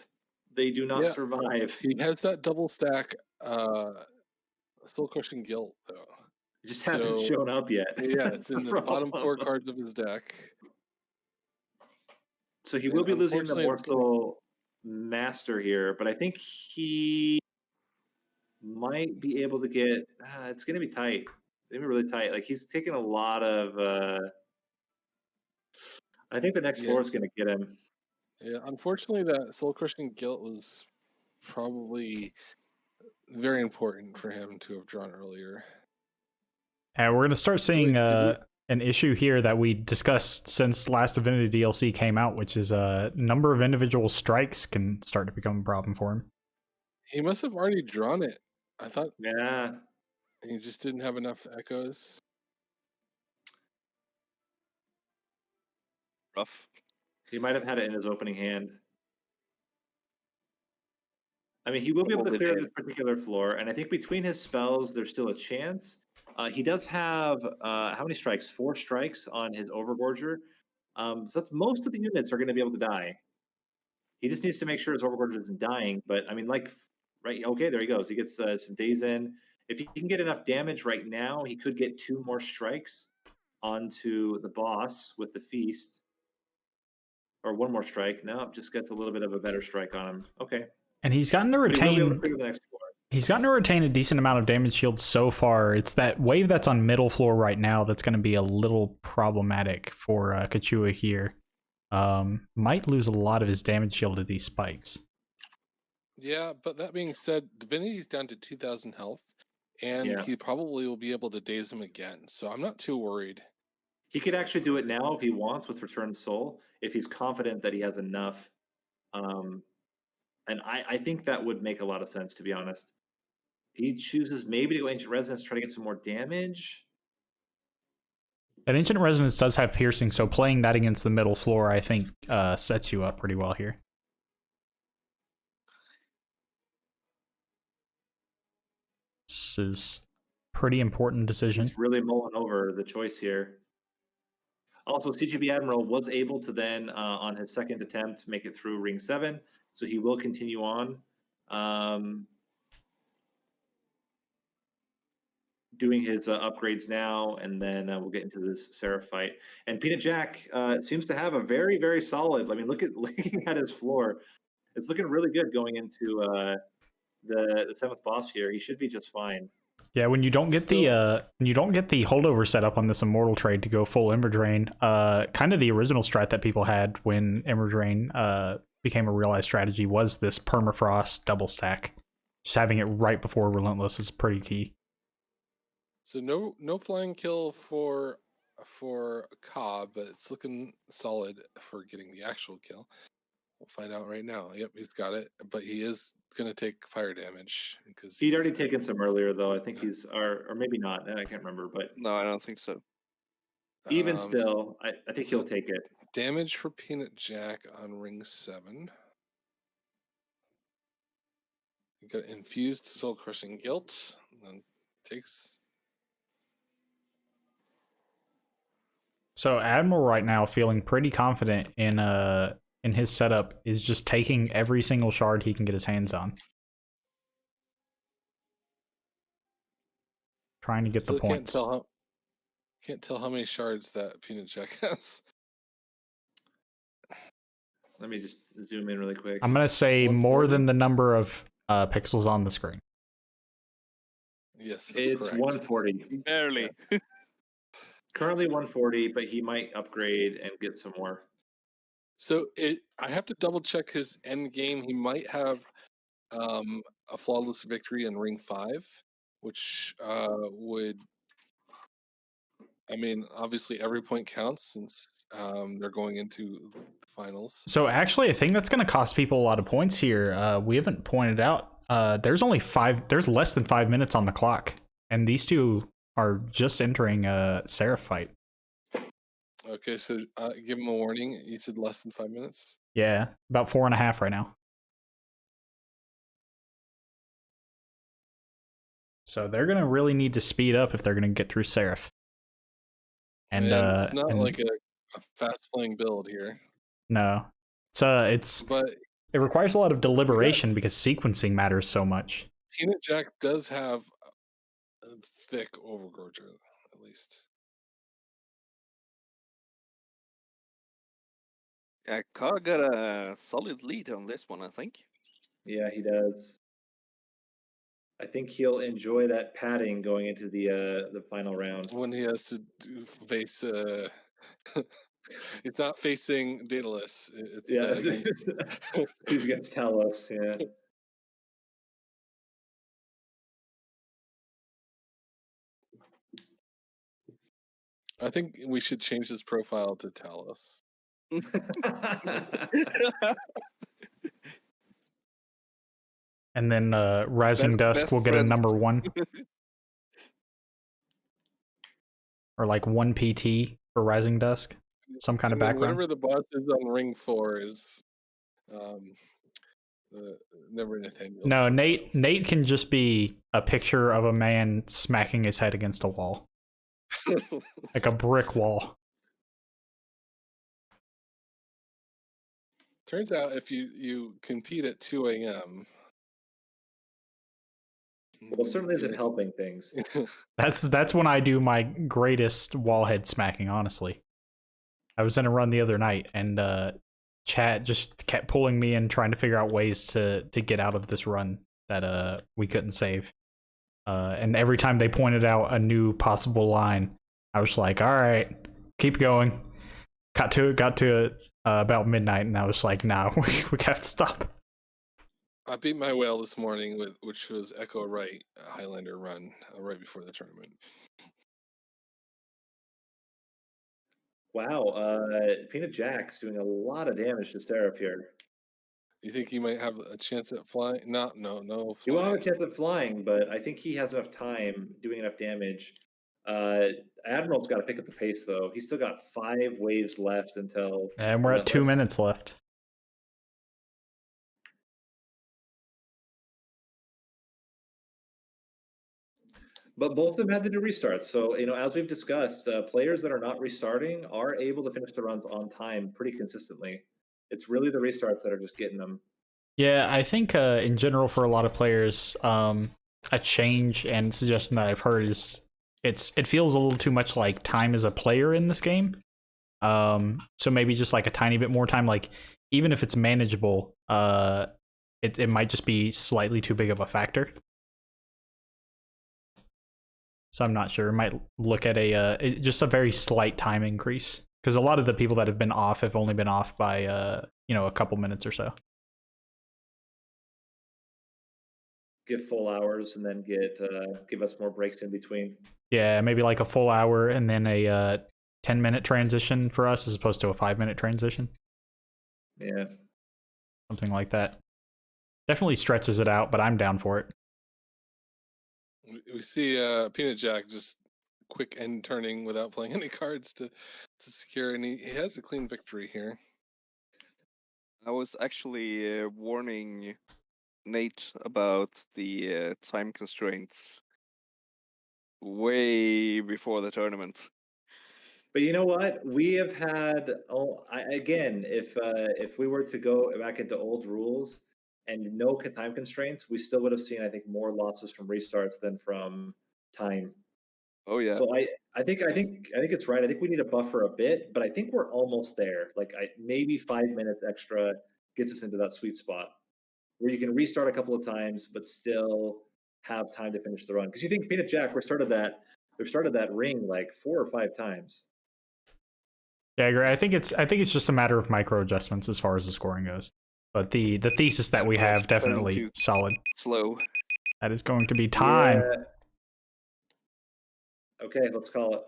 They do not survive. He has that double stack Soul Crushing Guilt though. It just hasn't shown up yet. Yeah, it's in the bottom 4 cards of his deck. So he will be losing the morsel master here, but I think he might be able to get. It's going to be tight. It's going to be really tight. Like he's taking a lot of. I think the next floor is going to get him. Yeah, unfortunately, that Soul Crushing Guilt was probably very important for him to have drawn earlier. And we're going to start seeing an issue here that we discussed since last Divinity DLC came out, which is a number of individual strikes can start to become a problem for him. He must have already drawn it. I thought. Yeah. He just didn't have enough echoes. Rough. He might have had it in his opening hand. I mean, he will be able to clear this particular floor, and I think between his spells, there's still a chance. He does have how many strikes? 4 strikes on his Overgorger. So that's most of the units are going to be able to die. He just needs to make sure his Overgorger isn't dying. But I mean, right? Okay, there he goes. He gets some days in. If he can get enough damage right now, he could get 2 more strikes onto the boss with the feast, or 1 more strike. No, just gets a little bit of a better strike on him. Okay. And he's gotten to retain. He's gotten to retain a decent amount of damage shield so far. It's that wave that's on middle floor right now that's going to be a little problematic for Kachua here. Might lose a lot of his damage shield to these spikes. Yeah, but that being said, Divinity's down to 2,000 health, and he probably will be able to daze him again. So I'm not too worried. He could actually do it now if he wants with Return Soul, if he's confident that he has enough. And I think that would make a lot of sense, to be honest. He chooses maybe to go Ancient Resonance, try to get some more damage. That Ancient Resonance does have piercing, so playing that against the middle floor, I think, sets you up pretty well here. This is a pretty important decision. He's really mulling over the choice here. Also, CGB Admiral was able to then, on his second attempt, make it through Ring 7. So he will continue on doing his upgrades now, and then we'll get into this Seraph fight. And Peanut Jack seems to have a very, very solid. I mean, looking at his floor, it's looking really good going into the 7th boss here. He should be just fine. Yeah, when you don't get the holdover set up on this Immortal trade to go full Ember Drain, kind of the original strat that people had when Ember Drain became a realized strategy was this Permafrost double stack. Just having it right before Relentless is pretty key. So no flying kill for Cobb, but it's looking solid for getting the actual kill. We'll find out right now. Yep, he's got it, but he is going to take fire damage because he'd already taken some earlier, though. I think he's, or maybe not. I can't remember, but no, I don't think so. Even still, I think he'll take it. Damage for Peanut Jack on Ring 7. You got infused Soul Crushing Guilt, then takes. So Admiral right now feeling pretty confident in his setup is just taking every single shard he can get his hands on. Trying to get the points. Can't tell how many shards that Peanut Jack has. Let me just zoom in really quick. I'm gonna say more 140? than the number of pixels on the screen. Yes, that's It's correct. 140. Barely. Currently 140, but he might upgrade and get some more. So I have to double check his end game. He might have a flawless victory in Ring 5, which would, I mean, obviously every point counts since they're going into the finals. So actually, a thing that's going to cost people a lot of points here, we haven't pointed out. There's less than 5 minutes on the clock, and these two are just entering a Seraph fight. Okay, so give him a warning. You said less than 5 minutes. Yeah, about 4.5 right now. So they're going to really need to speed up if they're going to get through Seraph. And it's not like a fast playing build here. No, But it requires a lot of deliberation because sequencing matters so much. Peanut Jack does have a thick Overgorger, at least. Yeah, Carr got a solid lead on this one, I think. Yeah, he does. I think he'll enjoy that padding going into the final round. When he has to face, it's not facing Daedalus. It's against... he's against Talos. Yeah. I think we should change his profile to Talos. And then Rising Dusk will get a number 1. Or like 1 PT for Rising Dusk. Some kind of background. Whatever the boss is on Ring 4 is never Nathaniel. No, Nate can just be a picture of a man smacking his head against a wall. Like a brick wall. Turns out if you compete at 2 a.m. Well, certainly isn't helping things. That's when I do my greatest wallhead smacking, honestly. I was in a run the other night, and chat just kept pulling me in, trying to figure out ways to get out of this run that we couldn't save. And every time they pointed out a new possible line, I was like, all right, keep going. Got to it about midnight, and I was like, nah, we have to stop. I beat my whale this morning, which was Echo Right, a Highlander run right before the tournament. Wow, Peanut Jack's doing a lot of damage to Seraph here. You think he might have a chance at flying? No. He won't have a chance at flying, but I think he has enough time doing enough damage. Admiral's got to pick up the pace, though. He's still got 5 waves left until... And we're at 2 minutes left. But both of them had to do restarts. So, as we've discussed, players that are not restarting are able to finish the runs on time pretty consistently. It's really the restarts that are just getting them. Yeah, I think in general for a lot of players, a change and suggestion that I've heard is it feels a little too much like time as a player in this game. So maybe just like a tiny bit more time, like even if it's manageable, it might just be slightly too big of a factor. So I'm not sure. Might look at just a very slight time increase, because a lot of the people that have been off have only been off by a couple minutes or so. Give full hours and then give us more breaks in between. Yeah, maybe like a full hour and then a 10-minute transition for us as opposed to a 5-minute transition. Yeah, something like that. Definitely stretches it out, but I'm down for it. We see Peanut Jack just quick end turning without playing any cards to secure, and he has a clean victory here. I was actually warning Nate about the time constraints way before the tournament. but you know what? We have had if we were to go back into old rules and no time constraints, we still would have seen, I think, more losses from restarts than from time. Oh yeah. So I think it's right. I think we need to buffer a bit, but I think we're almost there. Like maybe 5 minutes extra gets us into that sweet spot where you can restart a couple of times, but still have time to finish the run. Because you think Peanut Jack, we've started that ring like 4 or 5 times. Yeah, I agree. I think it's just a matter of micro adjustments as far as the scoring goes. But the thesis that we have definitely solid. Slow. That is going to be time. Yeah. Okay, let's call it.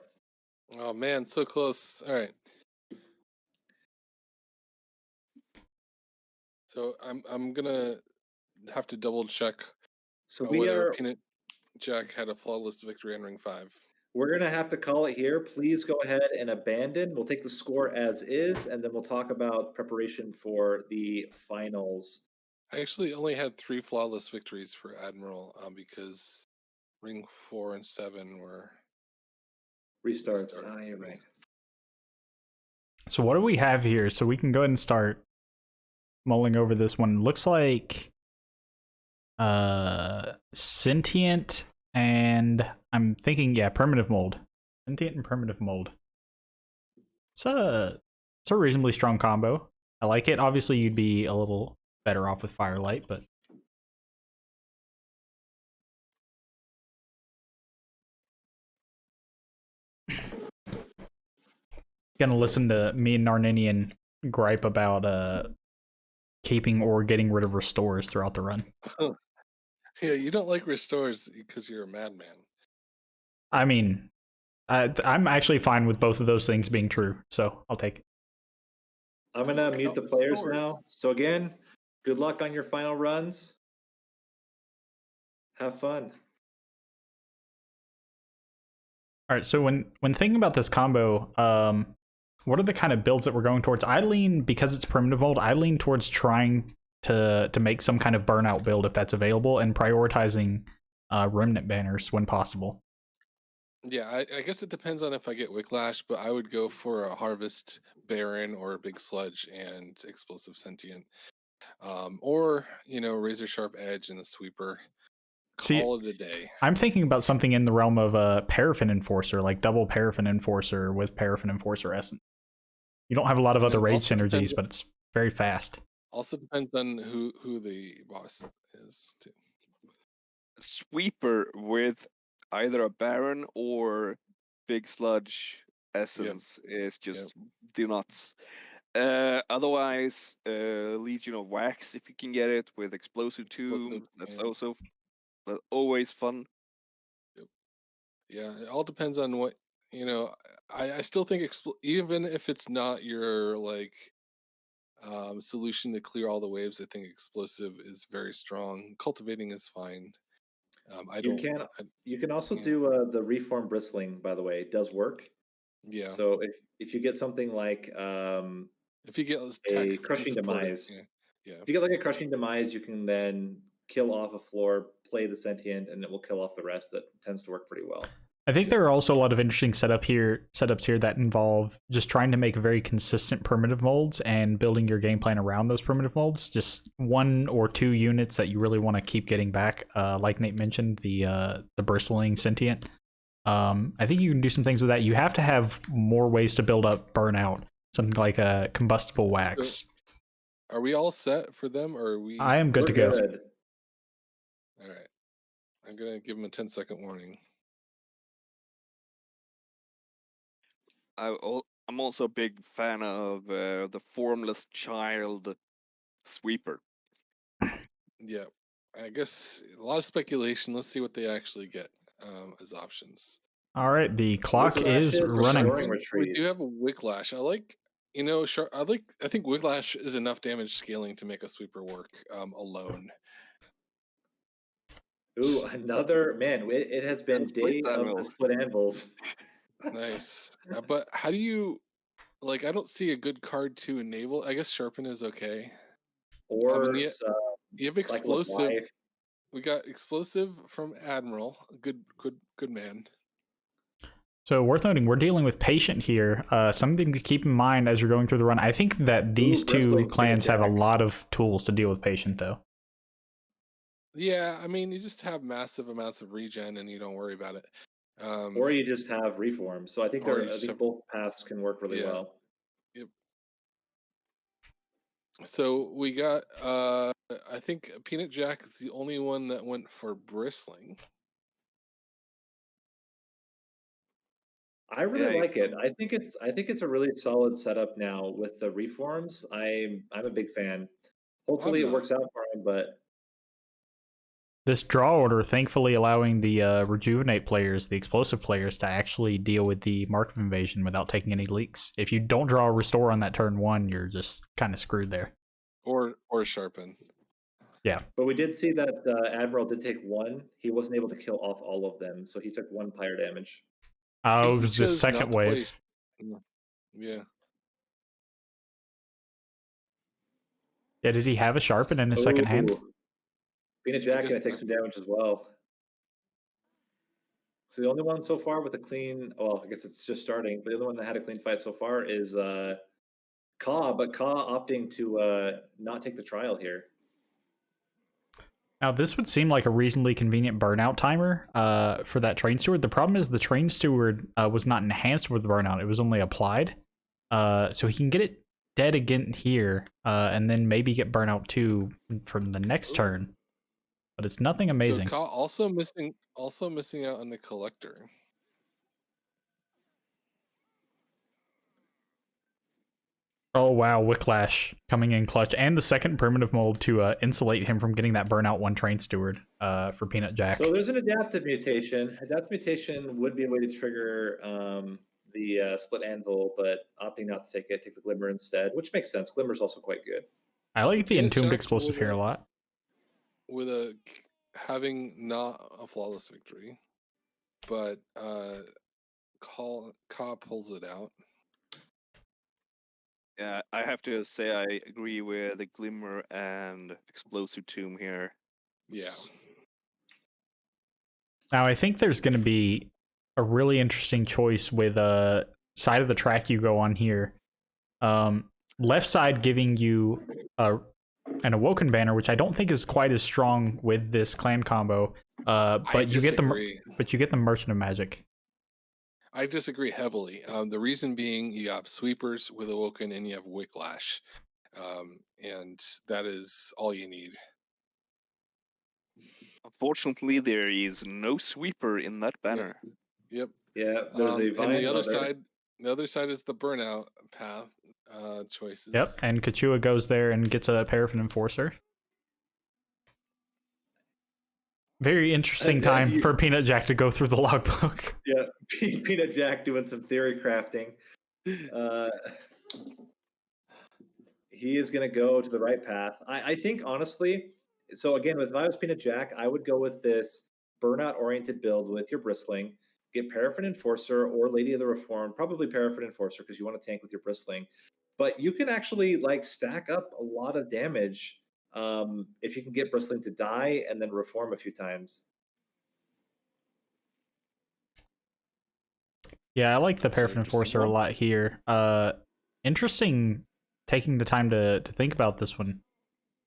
Oh man, so close. All right. So I'm gonna have to double check So whether Peanut Jack had a flawless victory in Ring 5. we're gonna have to call it here. Please go ahead and abandon. We'll take the score as is, and then we'll talk about preparation for the finals. I actually only had 3 flawless victories for Admiral because Ring 4 and 7 were Restarts. Ah, you're right. So what do we have here? So we can go ahead and start mulling over this one. Looks like sentient, and I'm thinking, yeah, primitive mold. Sentient and primitive mold. It's a reasonably strong combo. I like it. Obviously you'd be a little better off with Firelight, but gonna listen to me and Narninian gripe about keeping or getting rid of restores throughout the run. Yeah, you don't like restores because you're a madman. I mean, I'm actually fine with both of those things being true, so I'll take it. I'm gonna mute the players now. So again, good luck on your final runs. Have fun. All right, so when thinking about this combo, what are the kind of builds that we're going towards? I lean, because it's primitive mold, I lean towards trying to make some kind of burnout build if that's available, and prioritizing remnant banners when possible. Yeah, I guess it depends on if I get Wicklash, but I would go for a Harvest Baron or a Big Sludge and Explosive Sentient. Or, Razor Sharp Edge and a Sweeper. Call it a day. I'm thinking about something in the realm of a Paraffin Enforcer, like double Paraffin Enforcer with Paraffin Enforcer Essence. You don't have a lot of other raid synergies, but it's very fast. Also depends on who the boss is, too. Sweeper with either a Baron or Big Sludge Essence is just the nuts. Otherwise, Legion of Wax, if you can get it with Explosive 2, that's also always fun. Yeah, it all depends on what, I still think, even if it's not your, solution to clear all the waves, I think Explosive is very strong. Cultivating is fine. You can also do the Reform Bristling, by the way. It does work. Yeah. So if you get something like if you get a Crushing Demise, if you get like a Crushing Demise, you can then kill off a floor, play the Sentient, and it will kill off the rest. That tends to work pretty well. I think there are also a lot of interesting setups here that involve just trying to make very consistent primitive molds and building your game plan around those primitive molds. Just 1 or 2 units that you really want to keep getting back. Like Nate mentioned, the bristling sentient. I think you can do some things with that. You have to have more ways to build up burnout. Something like a combustible wax. So, are we all set for them, or are we? I am good to go. Good. All right. I'm gonna give them a 10-second warning. I'm also a big fan of the Formless Child Sweeper. Yeah, I guess a lot of speculation. Let's see what they actually get as options. All right, the clock is running. We do have a Wicklash. I like, I think Wicklash is enough damage scaling to make a Sweeper work alone. Ooh, another man. It has been day of the split anvils. Nice. But how do you, I don't see a good card to enable. I guess Sharpen is okay. Or you have Explosive. We got Explosive from Admiral. Good man. So worth noting, we're dealing with Patient here. Something to keep in mind as you're going through the run. I think that these two clans have a lot of tools to deal with Patient, though. Yeah, I mean, you just have massive amounts of regen and you don't worry about it. Or you just have reform. So I think Or you just have- both paths can work really Yeah. well. Yep. So we got I think Peanut Jack is the only one that went for bristling. I really Yeah, like it. I think it's a really solid setup now with the reforms. I'm a big fan. Hopefully it not. works out for him, but This draw order, thankfully allowing the rejuvenate players, the explosive players, to actually deal with the Mark of Invasion without taking any leaks. If you don't draw a restore on that turn 1, you're just kind of screwed there. Or sharpen. Yeah. but we did see that Admiral did take 1. He wasn't able to kill off all of them, so he took 1 pyre damage. Oh, He it was the chose second not to play- wave. Yeah. Yeah, did he have a sharpen in his second hand? Ooh. Peanut Yeah, Jack just gonna take some damage as well. So the only one so far with a clean, well, I guess it's just starting, but the only one that had a clean fight so far is Ka, but Ka opting to not take the trial here. Now, this would seem like a reasonably convenient burnout timer for that train steward. The problem is the train steward was not enhanced with burnout. It was only applied. So he can get it dead again here, and then maybe get burnout 2 from the next turn. But it's nothing amazing. So also missing out on the collector. Oh wow, Wicklash coming in clutch, and the second primitive mold to insulate him from getting that burnout 1 train steward for Peanut Jack. So there's an adaptive mutation. Adaptive mutation would be a way to trigger the split anvil, but opting not to take it, take the glimmer instead, which makes sense. Glimmer's also quite good. I like the Peanut entombed Jack explosive here a lot. With having not a flawless victory, but Ka pulls it out. Yeah, I have to say I agree with the Glimmer and Explosive Tomb here. Yeah. Now I think there's going to be a really interesting choice with side of the track you go on here. Left side giving you an Awoken banner, which I don't think is quite as strong with this clan combo. But you get the Merchant of Magic. I disagree heavily. The reason being, you have sweepers with Awoken and you have Wicklash, and that is all you need. Unfortunately, there is no sweeper in that banner. Yep. Yeah, there's a and the other side. The other side is the burnout path choices. Yep, and Kachua goes there and gets a Paraffin Enforcer. Very interesting time for Peanut Jack to go through the logbook. Yeah, Peanut Jack doing some theory crafting. He is going to go to the right path. I think, honestly, so again, with Vios Peanut Jack, I would go with this burnout-oriented build with your Bristling. Get Paraffin Enforcer or Lady of the Reformed, probably Paraffin Enforcer because you want to tank with your Bristling. But you can actually stack up a lot of damage if you can get Bristling to die and then reform a few times. Yeah, I like the Paraffin Enforcer a lot here. Interesting taking the time to think about this one.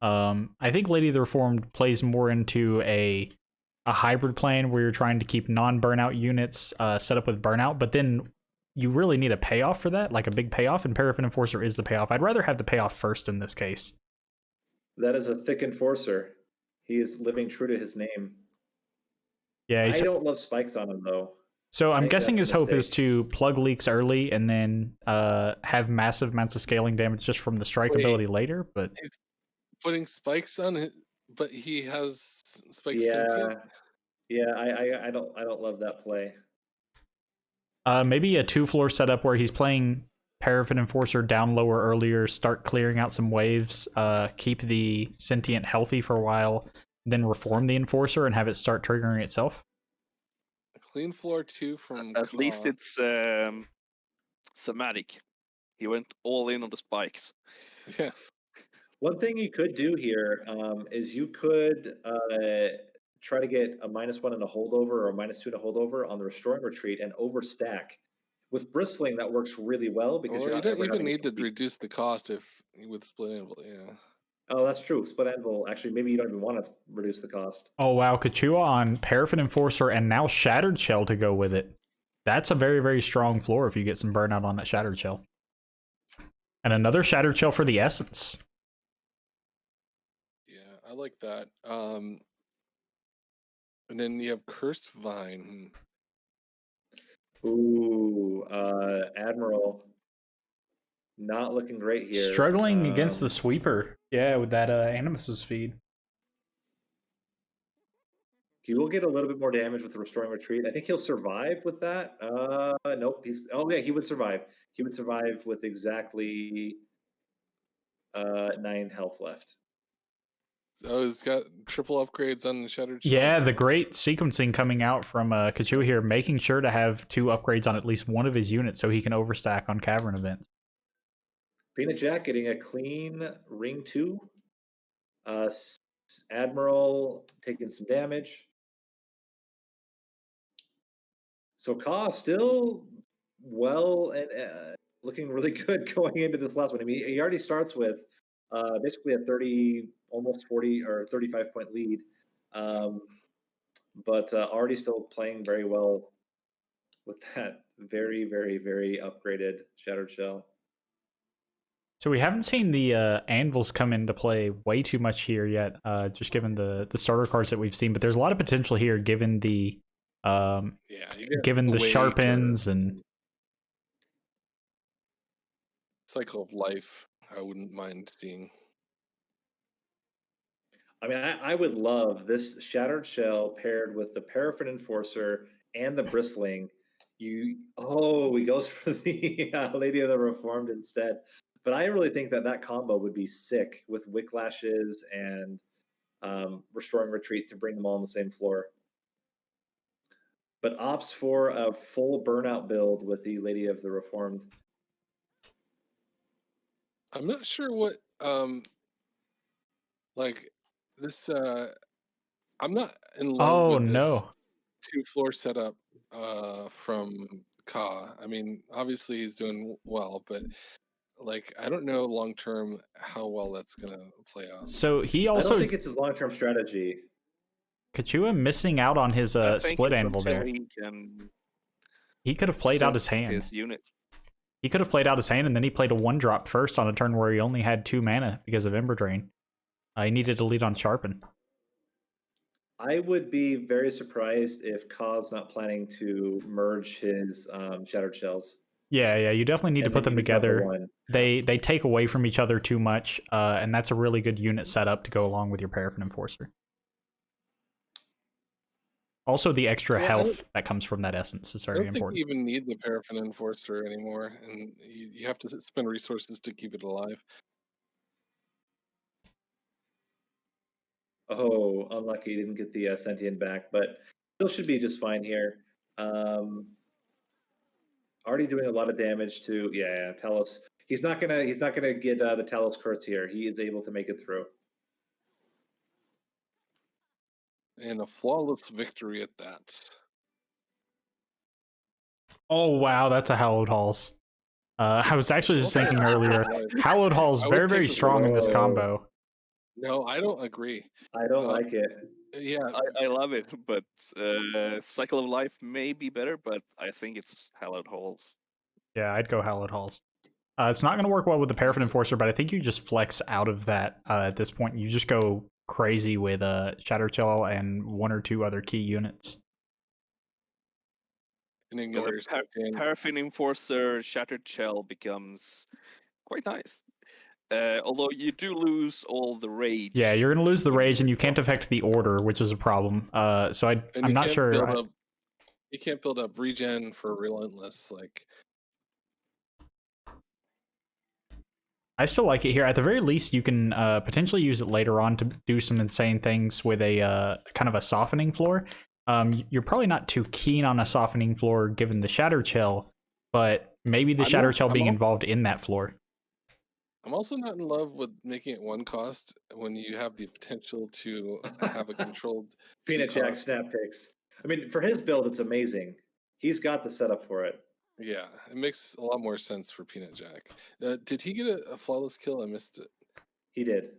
I think Lady of the Reformed plays more into a hybrid plan where you're trying to keep non-burnout units set up with burnout, but then you really need a payoff for that, like a big payoff, and Paraffin Enforcer is the payoff. I'd rather have the payoff first in this case. That is a thick enforcer. He is living true to his name. Yeah, I don't love spikes on him though. So I'm guessing his hope is to plug leaks early and then have massive amounts of scaling damage just from the strike ability later. But he's putting spikes on it, but he has spikes. Yeah. I don't love that play. Maybe a 2-floor setup where he's playing Paraffin Enforcer down lower earlier, start clearing out some waves, keep the sentient healthy for a while, then reform the Enforcer and have it start triggering itself. Clean floor 2 from At least it's thematic. He went all in on the spikes. Yeah. One thing you could do here is you could try to get a -1 and a holdover or a -2 and a holdover on the Restoring Retreat and overstack. With Bristling, that works really well because you don't even need to reduce the cost with Split Anvil. Yeah. Oh, that's true. Split anvil. Actually, maybe you don't even want to reduce the cost. Oh wow, Kachua on Paraffin Enforcer and now Shattered Shell to go with it. That's a very, very strong floor if you get some burnout on that Shattered Shell. And another Shattered Shell for the Essence. Yeah, I like that. And then you have Cursed Vine. Ooh, Admiral. Not looking great here. Struggling against the Sweeper. Yeah, with that Animus' speed. He will get a little bit more damage with the Restoring Retreat. I think he'll survive with that. Nope. Yeah, he would survive. He would survive with exactly 9 health left. So he's got triple upgrades on the Shattered Shell. Yeah, the great sequencing coming out from Kachua here, making sure to have 2 upgrades on at least one of his units so he can overstack on Cavern events. Peanut Jack getting a clean ring 2. Admiral taking some damage. So Ka still well and looking really good going into this last one. I mean, he already starts with basically a 30, almost 40 or 35 point lead, but already still playing very well with that very, very, very upgraded Shattered Shell. So we haven't seen the anvils come into play way too much here yet, just given the starter cards that we've seen. But there's a lot of potential here, given the given the sharpens and Cycle of Life. I wouldn't mind seeing. I mean, I would love this Shattered Shell paired with the Paraffin Enforcer and the Bristling. He goes for the Lady of the Reformed instead. But I really think that combo would be sick with Wicklashes and Restoring Retreat to bring them all on the same floor. But opts for a full burnout build with the Lady of the Reformed. I'm not sure what like this I'm not in love with this 2-floor setup from Ka. I mean, obviously he's doing well, but like I don't know long term how well that's gonna play out. So he I also don't think it's his long-term strategy. Kachua missing out on his split anvil there. He could have played out his hand. He could have played out his hand, and then he played a 1-drop first on a turn where he only had 2 mana because of Ember Drain. He needed to lead on Sharpen. I would be very surprised if Ka's not planning to merge his Shattered Shells. Yeah, you definitely need to put them together. They take away from each other too much, and that's a really good unit setup to go along with your Paraffin Enforcer. Also, the extra health that comes from that essence is very important. I don't think you even need the Paraffin Enforcer anymore, and you have to spend resources to keep it alive. Oh, unlucky, didn't get the Sentient back, but still should be just fine here. Already doing a lot of damage to Talos. He's not gonna get the Talos curse here. He is able to make it through. And a flawless victory at that. Oh wow, that's a Hallowed Halls. I was actually just thinking earlier, Hallowed Halls very, very strong in this combo. No, I don't agree. I don't like it. Yeah, I love it, but Cycle of Life may be better, but I think it's Hallowed Halls. Yeah, I'd go Hallowed Halls. It's not going to work well with the Paraffin Enforcer, but I think you just flex out of that at this point. You just go crazy with Shattered Shell and 1 or 2 other key units. And ignore your Paraffin Enforcer Shattered Shell becomes quite nice. Although you do lose all the rage. Yeah, you're going to lose the rage, and you can't affect the order, which is a problem. So I'm not sure. You can't build up regen for Relentless. Like, I still like it here. At the very least, you can potentially use it later on to do some insane things with a kind of a softening floor. You're probably not too keen on a softening floor given the Shattered Shell, but maybe the Shattered Shell being involved in that floor. I'm also not in love with making it 1 cost when you have the potential to have a controlled Peanut Jack snap picks. I mean, for his build, it's amazing. He's got the setup for it. Yeah, it makes a lot more sense for Peanut Jack. Did he get a flawless kill? I missed it. He did.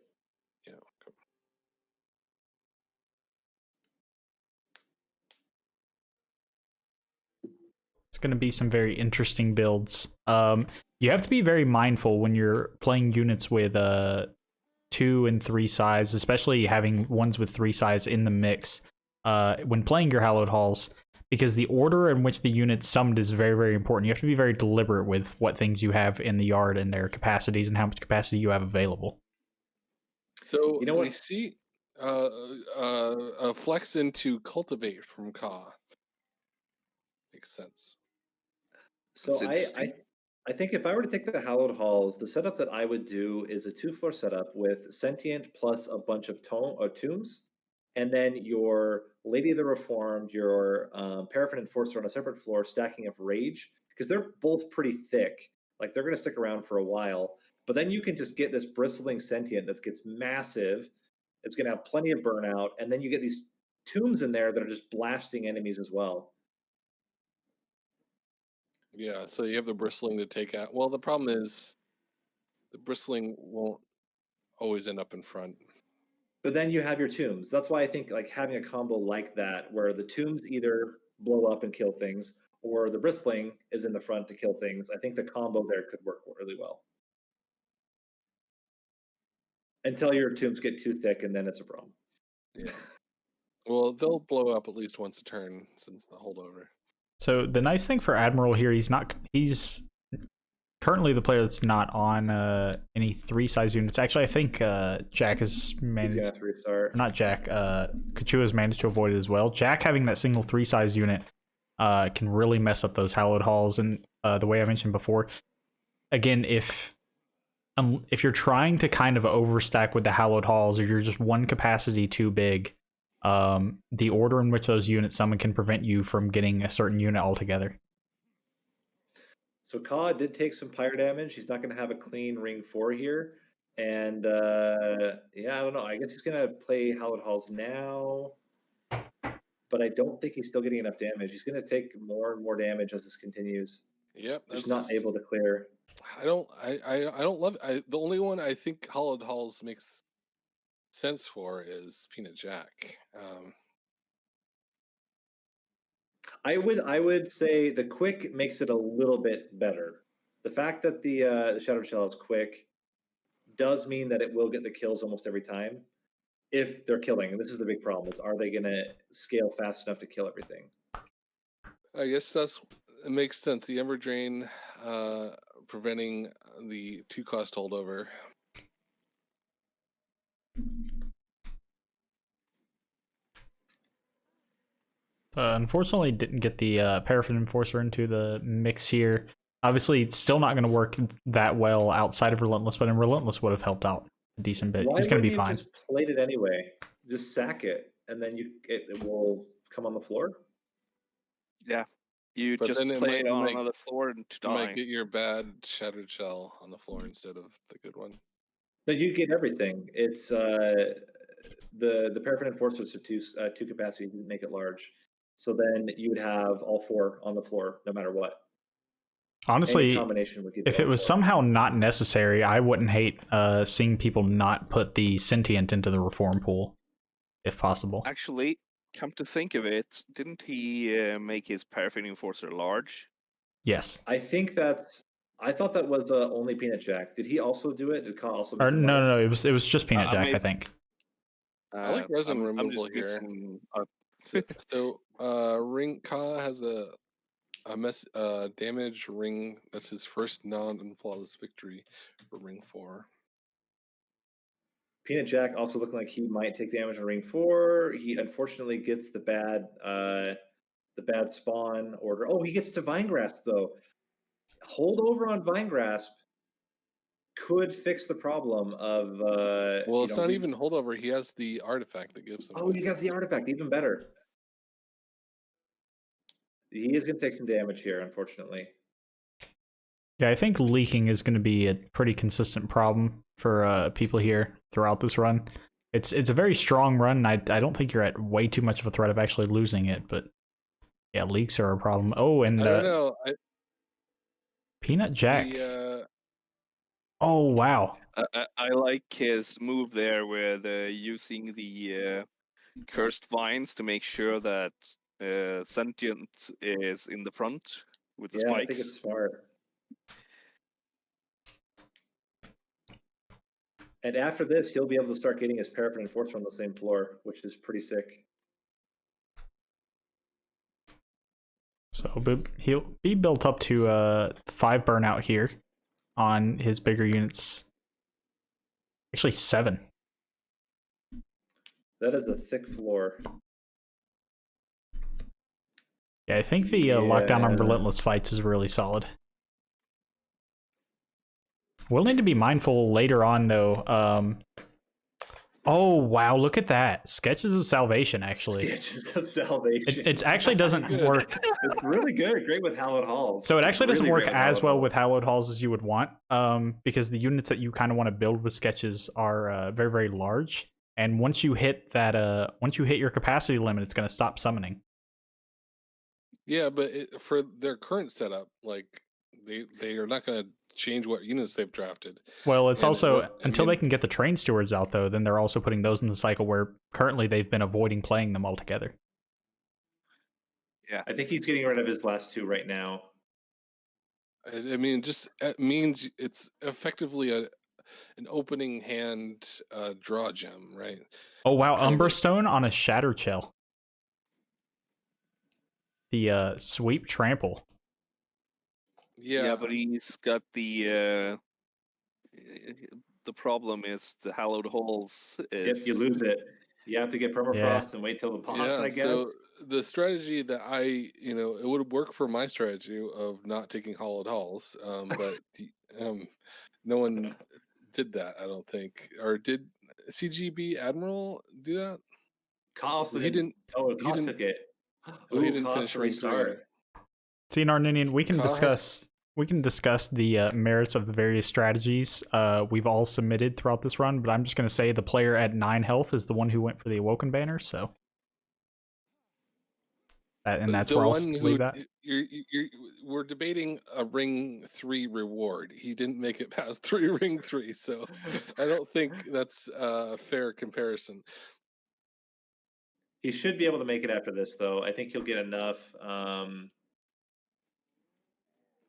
going to be some very interesting builds. You have to be very mindful when you're playing units with 2 and 3 size, especially having ones with 3 size in the mix when playing your Hallowed Halls, because the order in which the unit's summoned is very, very important. You have to be very deliberate with what things you have in the yard and their capacities and how much capacity you have available. So You know what? we see a flex into cultivate from Ka. Makes sense. So That's interesting. I think if I were to take the Hallowed Halls, the setup that I would do is a 2-floor setup with Sentient plus a bunch of tombs, and then your Lady of the Reformed, your Paraffin Enforcer on a separate floor, stacking up Rage, because they're both pretty thick. Like they're going to stick around for a while. But then you can just get this bristling Sentient that gets massive. It's going to have plenty of burnout, and then you get these tombs in there that are just blasting enemies as well. Yeah, so you have the bristling to take out. Well, the problem is the bristling won't always end up in front. But then you have your tombs. That's why I think like having a combo like that, where the tombs either blow up and kill things, or the bristling is in the front to kill things. I think the combo there could work really well. Until your tombs get too thick, and then it's a problem. Yeah. Well, they'll blow up at least once a turn since the holdover. So the nice thing for Admiral here, he's currently the player that's not on any 3 size units. Actually, I think Jack has He's managed. gonna have to restart. Not Jack. Kachua has managed to avoid it as well. Jack having that single 3 size unit can really mess up those Hallowed Halls, and the way I mentioned before. Again, if you're trying to kind of overstack with the Hallowed Halls, or you're just one capacity too big, the order in which those units summon can prevent you from getting a certain unit altogether. So Ka did take some pyre damage. He's not going to have a clean ring 4 here. And yeah, I don't know. I guess he's going to play Hallowed Halls now. But I don't think he's still getting enough damage. He's going to take more and more damage as this continues. Yep, He's not able to clear. I don't love it. The only one I think Hollowed Halls makes sense for is Peanut Jack. I would say the quick makes it a little bit better. The fact that the Shattered Shell is quick does mean that it will get the kills almost every time if they're killing. And this is the big problem: is are they going to scale fast enough to kill everything? I guess it makes sense. The Ember Drain preventing the 2-cost holdover. Unfortunately, didn't get the Paraffin Enforcer into the mix here. Obviously, it's still not going to work that well outside of Relentless, but in Relentless would have helped out a decent bit. He's going to be fine. Just played it anyway. Just sack it, and then it will come on the floor. Yeah, you But just then play it on another floor and You die. might get your bad Shattered Shell on the floor instead of the good one. No, you get everything. It's the Paraffin Enforcer to two capacity didn't make it large. So then you would have all 4 on the floor, no matter what. Honestly, combination would if it was somehow not necessary, I wouldn't hate seeing people not put the Sentient into the Reform pool, if possible. Actually, come to think of it, didn't he make his Paraffin Enforcer large? Yes. I thought that was only Peanut Jack. Did he also do it? Did Ka also make no, it was just Peanut Jack, I think. I like resin removal here. So Ka has a damage ring. That's his first non-flawless victory for ring 4. Peanut Jack also looking like he might take damage on ring 4. He unfortunately gets the bad spawn order. Oh, he gets to Vine Grasp though. Hold over on Vine Grasp could fix the problem of well, it's not even holdover. He has the artifact that gives him. Oh, he has the artifact, even better. He is going to take some damage here, unfortunately. Yeah, I think leaking is going to be a pretty consistent problem for people here throughout this run. It's a very strong run. I don't think you're at way too much of a threat of actually losing it, but yeah, leaks are a problem. Oh, and I don't know. Peanut Jack. Oh, wow. I like his move there with using the cursed vines to make sure that Sentient is in the front with the Yeah, I spikes. think it's smart. And after this, he'll be able to start getting his Parapet Enforcer on the same floor, which is pretty sick. So he'll be built up to 5 burnout here on his bigger units. Actually, 7. That is a thick floor. Yeah, I think the lockdown on Relentless Fights is really solid. We'll need to be mindful later on, though. Oh, wow, look at that. Sketches of Salvation, actually. Sketches of Salvation. It actually doesn't work. It's really good. Great with Hallowed Halls. So it actually doesn't really work great with as Hallowed well Halls. with Hallowed Halls as you would want, because the units that you kind of want to build with sketches are very, very large. And once you hit that, once you hit your capacity limit, it's going to stop summoning. Yeah, but for their current setup, like they are not going to change what units they've drafted. Well, it's And also what- I until mean- they can get the train stewards out, though, then they're also putting those in the cycle where currently they've been avoiding playing them altogether. I think he's getting rid of his last 2 right now. I mean, just it means it's effectively an opening hand draw gem, right? Oh wow, Kind of like- Umberstone on a Shatter Shell. The Sweep Trample. Yeah, but he's got the problem is the Hallowed Halls Yep, is you lose it. You have to get permafrost and wait till the boss, I guess. So the strategy that it would work for my strategy of not taking Hollowed Halls, but no one did that, I don't think. Or did CGB Admiral do that? Cost He didn't. Oh, he Cost didn't- took it. Oh, he Ooh, didn't Cost finish to ring 3. restart. See, Narninian, we can Kyle discuss the merits of the various strategies we've all submitted throughout this run, but I'm just going to say the player at 9 health is the one who went for the Awoken banner, so that's the where I'll one leave that. We're debating a ring 3 reward. He didn't make it past ring 3, so I don't think that's a fair comparison. He should be able to make it after this, though. I think he'll get enough.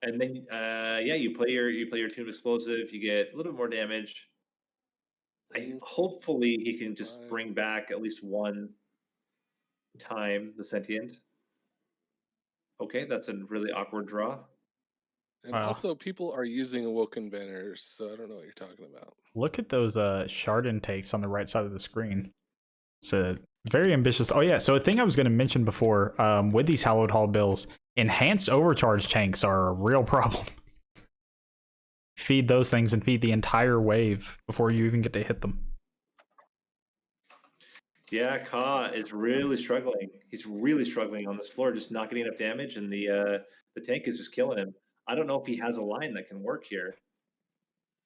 And then, you play your Tomb Explosive. You get a little bit more damage. Hopefully, he can just bring back at least one time the Sentient. Okay, that's a really awkward draw. And also, people are using Awoken banners, so I don't know what you're talking about. Look at those shard intakes on the right side of the screen. It's a very ambitious. Oh yeah, so a thing I was going to mention before, with these Hallowed Hall bills, enhanced overcharge tanks are a real problem. Feed those things and feed the entire wave before you even get to hit them. Yeah, Ka is really struggling. He's really struggling on this floor, just not getting enough damage, and the tank is just killing him. I don't know if he has a line that can work here.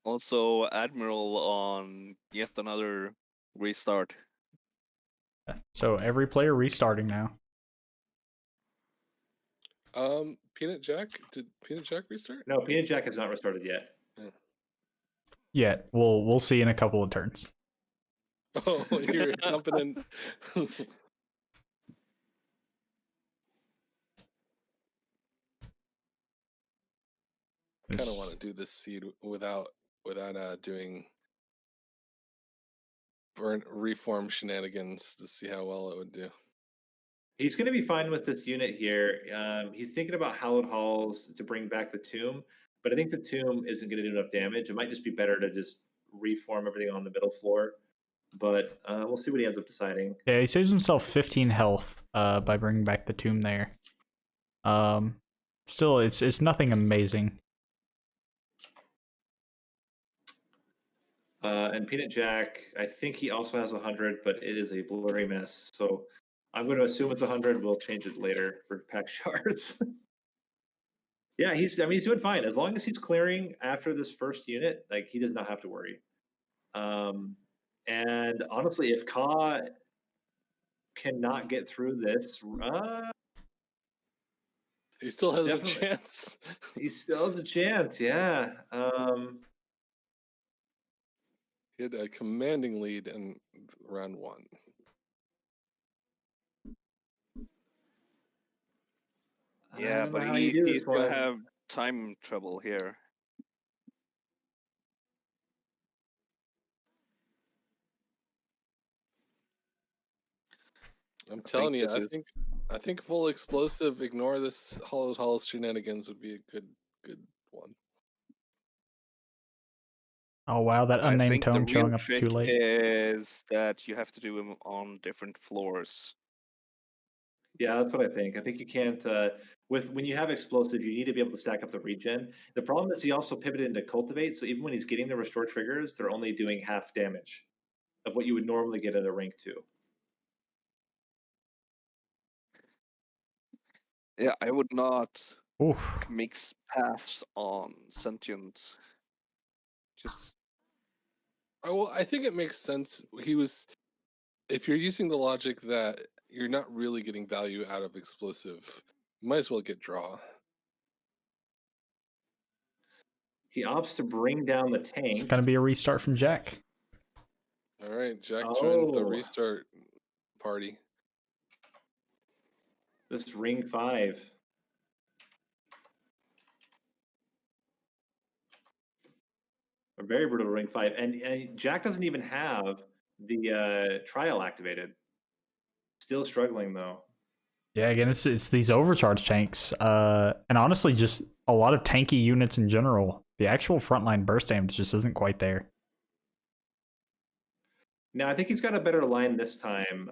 also Admiral on yet another restart. So every player restarting now. Peanut Jack? Did Peanut Jack restart? No, Peanut Jack has not restarted yet. Yeah, we'll see in a couple of turns. Oh, you're jumping in. Kind of want to do this seed without doing reform shenanigans to see how well it would do. He's going to be fine with this unit here. He's thinking about Hallowed Halls to bring back the Tomb, but I think the Tomb isn't going to do enough damage. It might just be better to just reform everything on the middle floor, but we'll see what he ends up deciding. Yeah, he saves himself 15 health by bringing back the Tomb there. Still, it's nothing amazing. And Peanut Jack, I think he also has 100, but it is a blurry mess. So I'm going to assume it's 100. We'll change it later for pack shards. Yeah, he's doing fine. As long as he's clearing after this first unit, like, he does not have to worry. And honestly, if Ka cannot get through this, he still has definitely. a chance. He still has a chance, yeah. He had a commanding lead in round 1. Yeah, don't but know how you do he's this gonna one. have time trouble here. I'm I telling think you, this is I think full explosive. Ignore this Hollowed Halls shenanigans would be a good one. Oh wow, that I unnamed think the tome real showing up trick too late. is that you have to do them on different floors. Yeah, that's what I think. I think you can't with when you have explosive, you need to be able to stack up the regen. The problem is he also pivoted into cultivate, so even when he's getting the restore triggers, they're only doing half damage of what you would normally get at a rank 2. Yeah, I would not Oof. mix paths on sentient. Just Oh, well, I think it makes sense. If you're using the logic that you're not really getting value out of explosive, you might as well get draw. He opts to bring down the It's tank. gonna be a restart from Jack. All right, Jack joins the Oh, restart party. this ring 5. A very brutal ring 5. And Jack doesn't even have the trial activated. Still struggling though. Yeah, again, it's these overcharge tanks, and honestly, just a lot of tanky units in general. The actual frontline burst damage just isn't quite there. Now I think he's got a better line this time.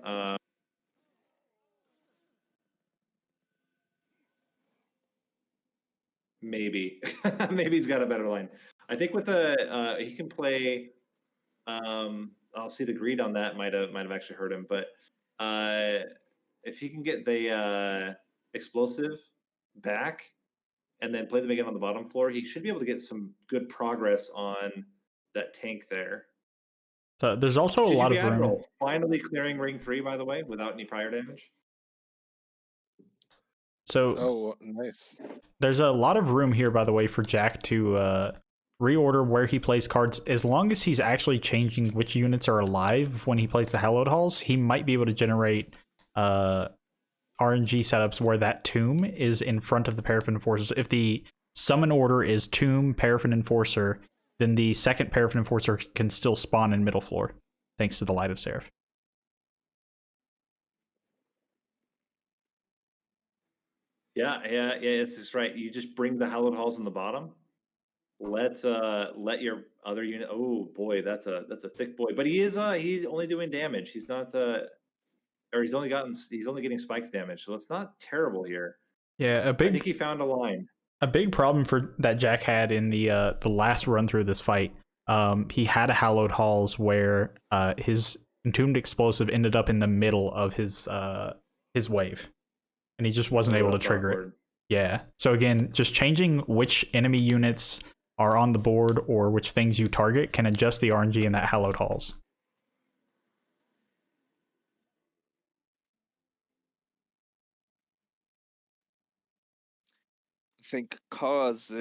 Maybe, maybe he's got a better line. I think with the he can play. I'll see the greed on that might have actually hurt him, but if he can get the explosive back and then play them again on the bottom floor, he should be able to get some good progress on that tank there. So there's also a lot CGP of room. Admiral finally clearing ring 3, by the way, without any prior damage. So Oh, nice. there's a lot of room here, by the way, for Jack to reorder where he plays cards. As long as he's actually changing which units are alive when he plays the Hallowed Halls, he might be able to generate RNG setups where that tomb is in front of the Paraffin Enforcers. If the summon order is tomb, Paraffin Enforcer, then the second Paraffin Enforcer can still spawn in middle floor, thanks to the Light of Seraph. Yeah, it's just right. You just bring the hallowed halls in the bottom. Let your other unit. Oh boy, that's a thick boy. But he's only doing damage. He's not or he's only getting spikes damage. So it's not terrible here. Yeah, I think he found a line. a big problem for that Jack had in the last run through this fight. He had a Hallowed Halls where his Entombed Explosive ended up in the middle of his wave, and he just wasn't able to That's trigger it. awkward. Yeah. So again, just changing which enemy units are on the board or which things you target can adjust the RNG in that Hallowed Halls. I think Ka's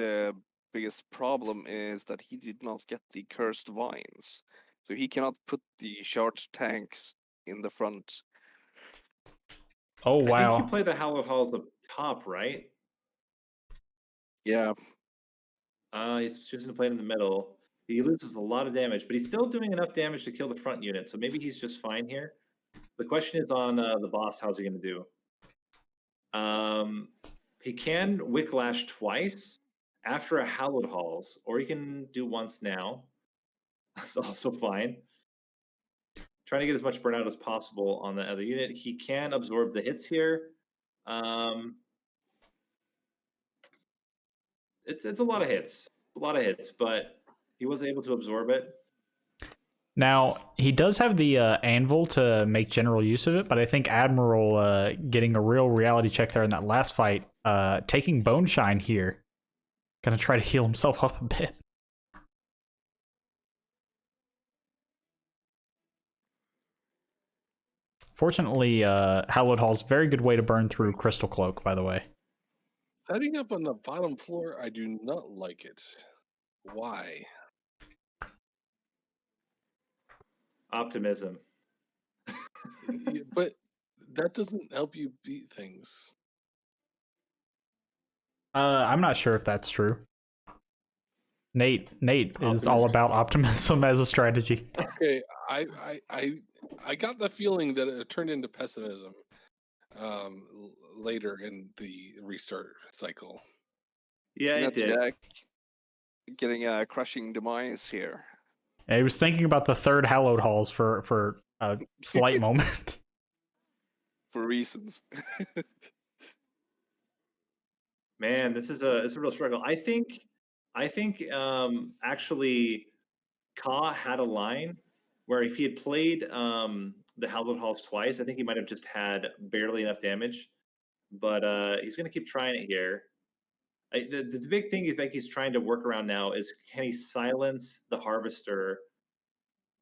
biggest problem is that he did not get the cursed vines, so he cannot put the shard tanks in the front. Oh I think you wow. play the hallowed halls up top, right? Yeah, He's choosing to play it in the middle. He loses a lot of damage, but he's still doing enough damage to kill the front unit. So maybe he's just fine here. The question is on the boss. How's he going to do? He can Wicklash twice after a Hallowed Halls, or he can do once now. That's also fine. Trying to get as much burnout as possible on the other unit. He can absorb the hits here. It's a lot of hits. A lot of hits, but he was able to absorb it. Now, he does have the anvil to make general use of it, but I think Admiral getting a real reality check there in that last fight, taking Bone Shine here, gonna try to heal himself up a bit. Fortunately, Hallowed Hall's very good way to burn through Crystal Cloak, by the way. Setting up on the bottom floor, I do not like it. Why? Optimism. But that doesn't help you beat things. I'm not sure if that's true. Nate is all Optimism. about optimism as a strategy. Okay, I got the feeling that it turned into pessimism later in the restart cycle. Yeah, Peanut it did. Jack getting a crushing demise here. I was thinking about the third hallowed halls for a slight moment. For reasons. Man, this is a real struggle. I think actually Ka had a line where if he had played the Hallowed Halls twice, I think he might have just had barely enough damage. But he's going to keep trying it here. The big thing I think he's trying to work around now is can he silence the Harvester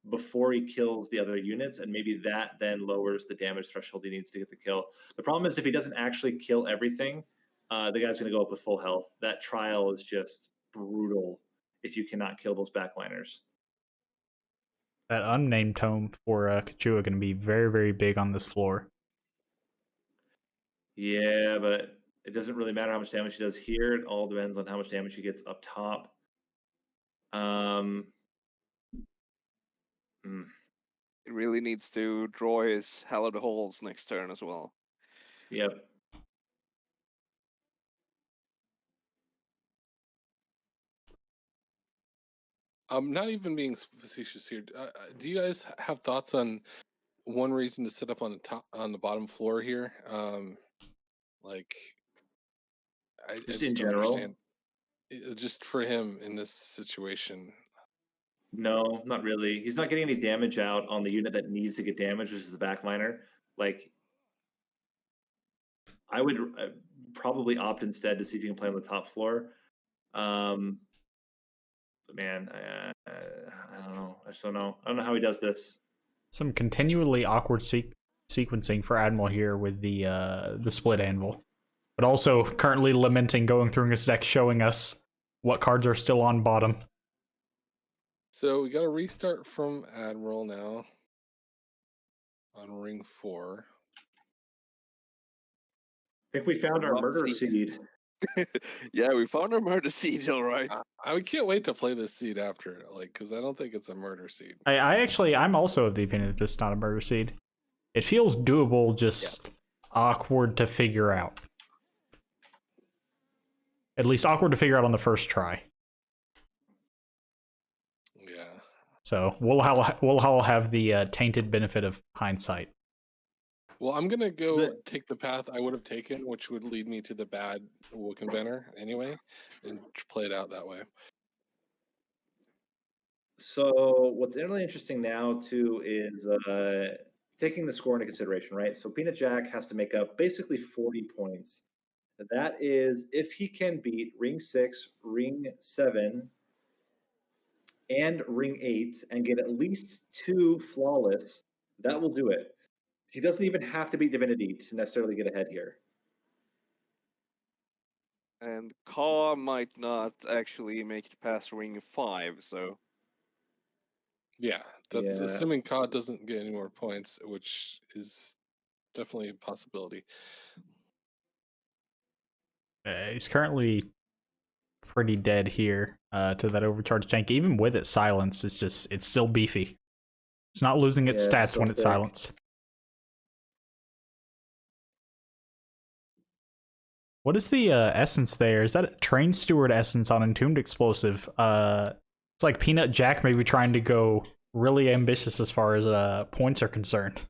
before he kills the other units, and maybe that then lowers the damage threshold he needs to get the kill. The problem is if he doesn't actually kill everything, the guy's going to go up with full health. That trial is just brutal if you cannot kill those backliners. That unnamed tome for Kachua going to be very, very big on this floor. Yeah, but it doesn't really matter how much damage he does here. It all depends on how much damage he gets up top. He really needs to draw his Hallowed Halls next turn as well. Yep. I'm not even being facetious here. Do you guys have thoughts on one reason to set up on the bottom floor here? Like, I Just just in don't general. understand. Just for him in this situation. No, not really. He's not getting any damage out on the unit that needs to get damage, which is the backliner. Like, I would probably opt instead to see if you can play on the top floor. But man, I don't know. I just don't know. I don't know how he does this. Some continually awkward sequencing for Admiral here with the split anvil, but also currently lamenting going through his deck, showing us what cards are still on bottom. So we got to restart from Admiral now on ring 4. I think we found our rough murder seed. seed. Yeah, we found our murder seed, all right. I can't wait to play this seed after, because I don't think it's a murder seed. I'm also of the opinion that this is not a murder seed. It feels doable, just awkward to figure out. At least awkward to figure out on the first try. Yeah. So we'll all have the tainted benefit of hindsight. Well, I'm gonna go take the path I would have taken, which would lead me to the bad Wooken Banner anyway, and play it out that way. So what's really interesting now too is taking the score into consideration, right? So Peanut Jack has to make up basically 40 points. That is if he can beat Ring 6, Ring 7, and Ring 8 and get at least 2 flawless, that will do it. He doesn't even have to beat Divinity to necessarily get ahead here. And Ka might not actually make it past ring 5, so Yeah, that's Yeah. assuming Ka doesn't get any more points, which is definitely a possibility. He's currently pretty dead here to that overcharged tank. Even with its silence, it's still beefy. It's not losing its Yeah, it's stats still when it's thick. silenced. What is the essence there? Is that a Train Steward essence on Entombed Explosive? It's like Peanut Jack maybe trying to go really ambitious as far as points are concerned.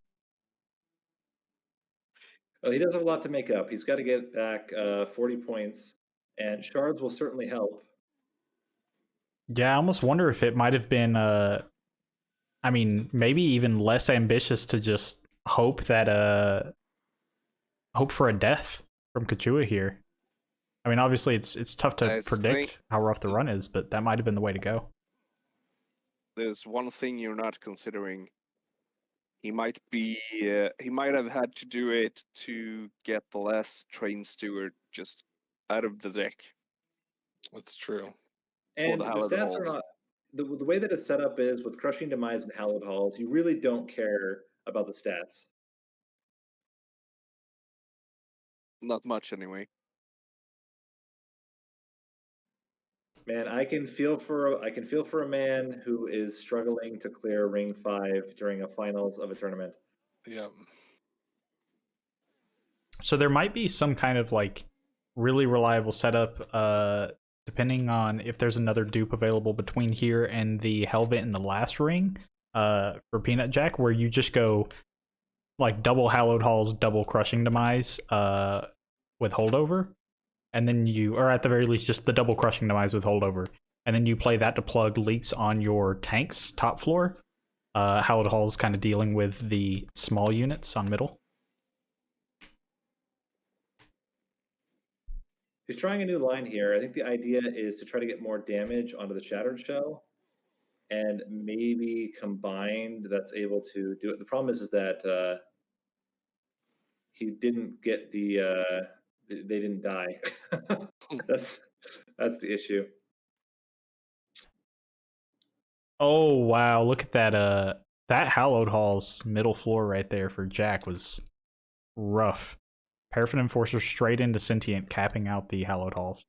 Well, he does have a lot to make up. He's got to get back 40 points, and shards will certainly help. Yeah, I almost wonder if it might have been, I mean, maybe even less ambitious to just hope that, hope for a death from Kachua here. I mean, obviously it's tough to I predict think- how rough the run is, but that might have been the way to go. there's one thing you're not considering. He might have had to do it to get the last Train Steward just out of the deck. That's true. And the the Hallowed stats are Halls. not the way that it's set up is with Crushing Demise and Hallowed Halls, you really don't care about the stats. Not much anyway. Man, I can feel for a man who is struggling to clear Ring 5 during a finals of a tournament. Yeah. So there might be some kind of like really reliable setup, depending on if there's another dupe available between here and the Helvet in the last ring, for Peanut Jack, where you just go like double Hallowed Halls, double Crushing Demise, with holdover, and then you, or at the very least, just the double Crushing Demise with holdover, and then you play that to plug leaks on your tank's top floor. Hallowed Halls kind of dealing with the small units on middle. He's trying a new line here. I think the idea is to try to get more damage onto the Shattered Shell, and maybe combined that's able to do it. The problem is that he didn't get they didn't die. that's the issue. Oh wow, look at that that Hallowed Hall's middle floor right there for Jack was rough. Paraffin Enforcer straight into Sentient, capping out the Hallowed Halls.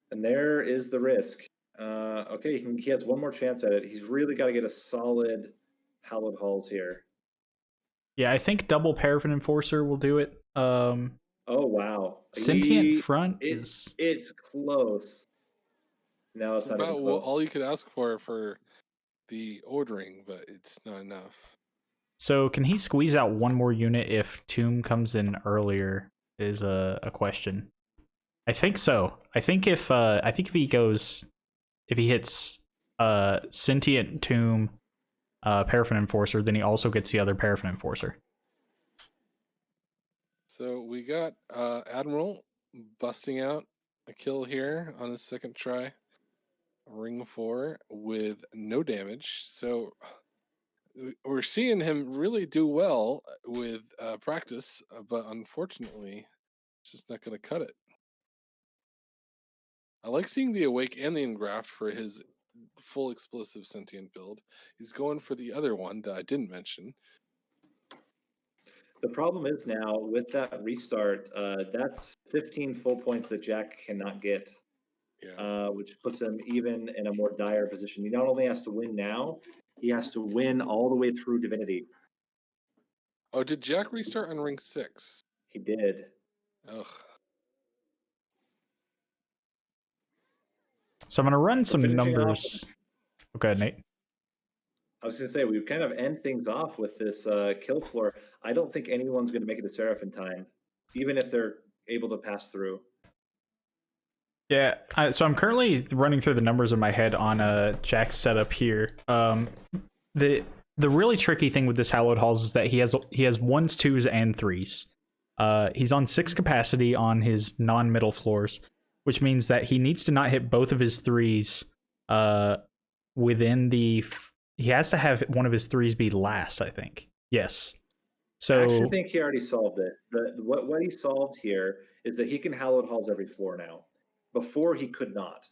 And there is the risk. Okay, he has one more chance at it. He's really got to get a solid Hallowed Halls here. Yeah, I think double Paraffin Enforcer will do it. Oh wow, Sentient front is it's close. No, it's not even close. All you could ask for the ordering, but it's not enough. So can he squeeze out one more unit if Tomb comes in earlier is a question. I think so. I think if he hits Sentient Tomb, Paraffin Enforcer, then he also gets the other Paraffin Enforcer. So we got Admiral busting out a kill here on his second try. Ring 4 with no damage. So we're seeing him really do well with practice, but unfortunately, it's just not going to cut it. I like seeing the Awake and the Engraft for his full explosive Sentient build. He's going for the other one that I didn't mention. The problem is now with that restart, that's 15 full points that Jack cannot get, which puts him even in a more dire position. He not only has to win now, he has to win all the way through Divinity. Oh, did Jack restart on Ring 6? He did. Ugh. So I'm going to run some numbers. Okay, Nate. I was going to say, we kind of end things off with this kill floor. I don't think anyone's going to make it to Seraph in time, even if they're able to pass through. Yeah, so I'm currently running through the numbers in my head on Jack's setup here. The really tricky thing with this Hallowed Halls is that he has 1s, 2s, and 3s. He's on 6 capacity on his non-middle floors, which means that he needs to not hit both of his 3s within the... He has to have one of his 3s be last, I think. Yes. So I actually think he already solved it. What he solved here is that he can Hallowed Halls every floor now. Before, he could not.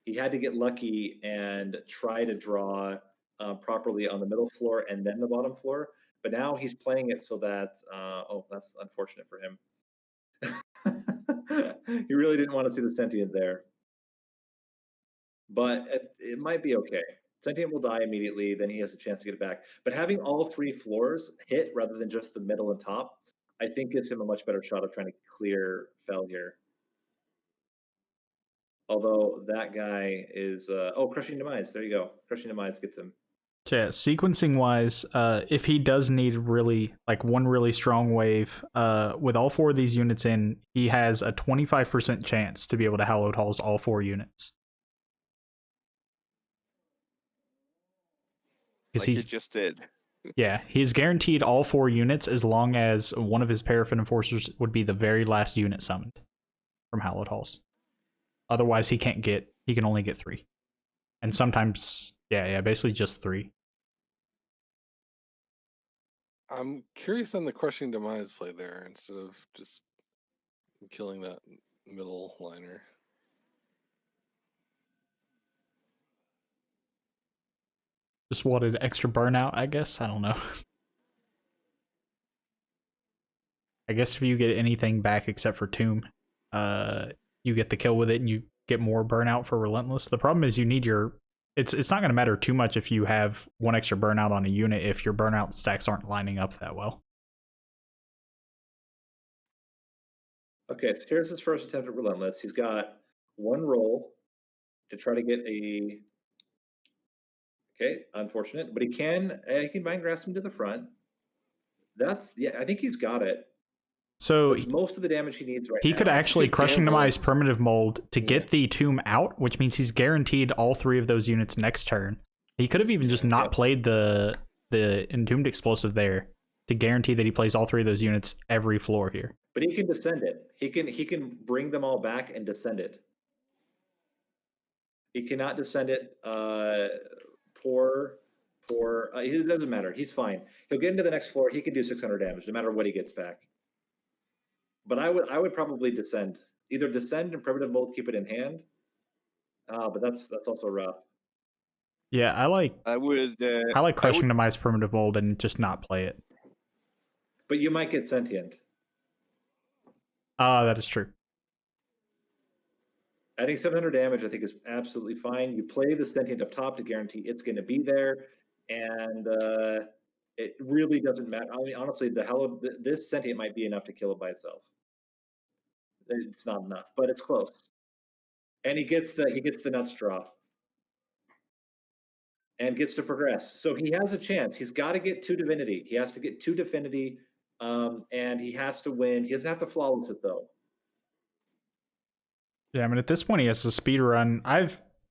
He had to get lucky and try to draw properly on the middle floor and then the bottom floor. But now he's playing it so that... that's unfortunate for him. He really didn't want to see the Sentient there. But it might be okay. Sentient will die immediately, then he has a chance to get it back. But having all 3 floors hit rather than just the middle and top, I think gives him a much better shot of trying to clear Fel here. Although that guy is... Crushing Demise. There you go. Crushing Demise gets him. Yeah, sequencing wise, if he does need really like one really strong wave, with all 4 of these units in, he has a 25% chance to be able to Hallowed Halls all 4 units. Like he just did. Yeah, he's guaranteed all 4 units as long as one of his Paraffin Enforcers would be the very last unit summoned from Hallowed Halls. Otherwise, he can only get 3. And sometimes, basically just 3. I'm curious on the Crushing Demise play there instead of just killing that middle liner. Just wanted extra burnout, I guess. I don't know. I guess if you get anything back except for Tomb, you get the kill with it and you get more burnout for Relentless. The problem is you need your... It's not going to matter too much if you have one extra burnout on a unit if your burnout stacks aren't lining up that well. Okay, so here's his first attempt at Relentless. He's got one roll to try to get a... Okay, unfortunate, but he can Mind Grasp him to the front. I think he's got it. So it's most of the damage he needs right he now. could actually Crushing Demise Primitive Mold to Yeah. get the Tomb out, which means he's guaranteed all 3 of those units next turn. He could have even just not played the Entombed Explosive there to guarantee that he plays all 3 of those units every floor here. But he can descend it. He can bring them all back and descend it. He cannot descend it. It doesn't matter. He's fine. He'll get into the next floor. He can do 600 damage no matter what he gets back. But I would probably descend. Either descend and Primitive Mold, keep it in hand. But that's also rough. Yeah, I like Crushing Demise Primitive Mold and just not play it. But you might get sentient. That is true. Adding 700 damage, I think, is absolutely fine. You play the sentient up top to guarantee it's going to be there, and it really doesn't matter. I mean, honestly, this sentient might be enough to kill it by itself. It's not enough, but it's close. And he gets the nuts draw, and gets to progress. So he has a chance. He's got to get 2 Divinity. He has to get 2 Divinity, and he has to win. He doesn't have to flawless it though. Yeah, I mean, at this point, he has the speed run.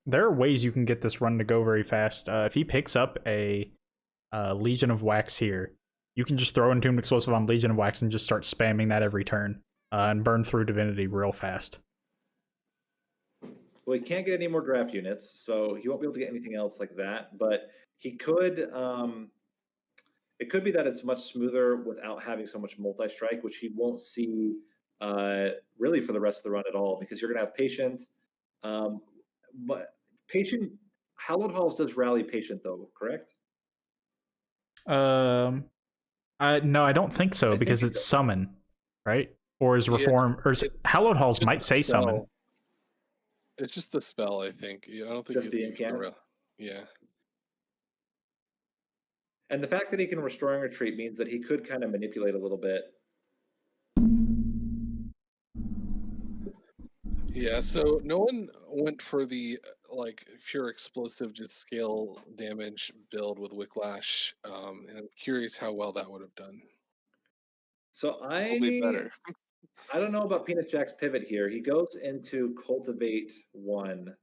There are ways you can get this run to go very fast. If he picks up a Legion of Wax here, you can just throw Entombed Explosive on Legion of Wax and just start spamming that every turn and burn through Divinity real fast. Well, he can't get any more draft units, so he won't be able to get anything else like that. But he could. It could be that it's much smoother without having so much multi-strike, which he won't see really for the rest of the run at all, because you're going to have Patient. But Patient, Hallowed Halls does rally Patient though, correct? No, I don't think so, because it's Summon, right? Or is Reform, or is Hallowed Halls might say Summon. It's just the spell, I think. I don't think Just the incant? Yeah. And the fact that he can Restoring Retreat means that he could kind of manipulate a little bit. Yeah, so no one went for the pure explosive, just scale damage build with Wicklash, and I'm curious how well that would have done. So Probably better. I don't know about Peanut Jack's pivot here. He goes into Cultivate 1.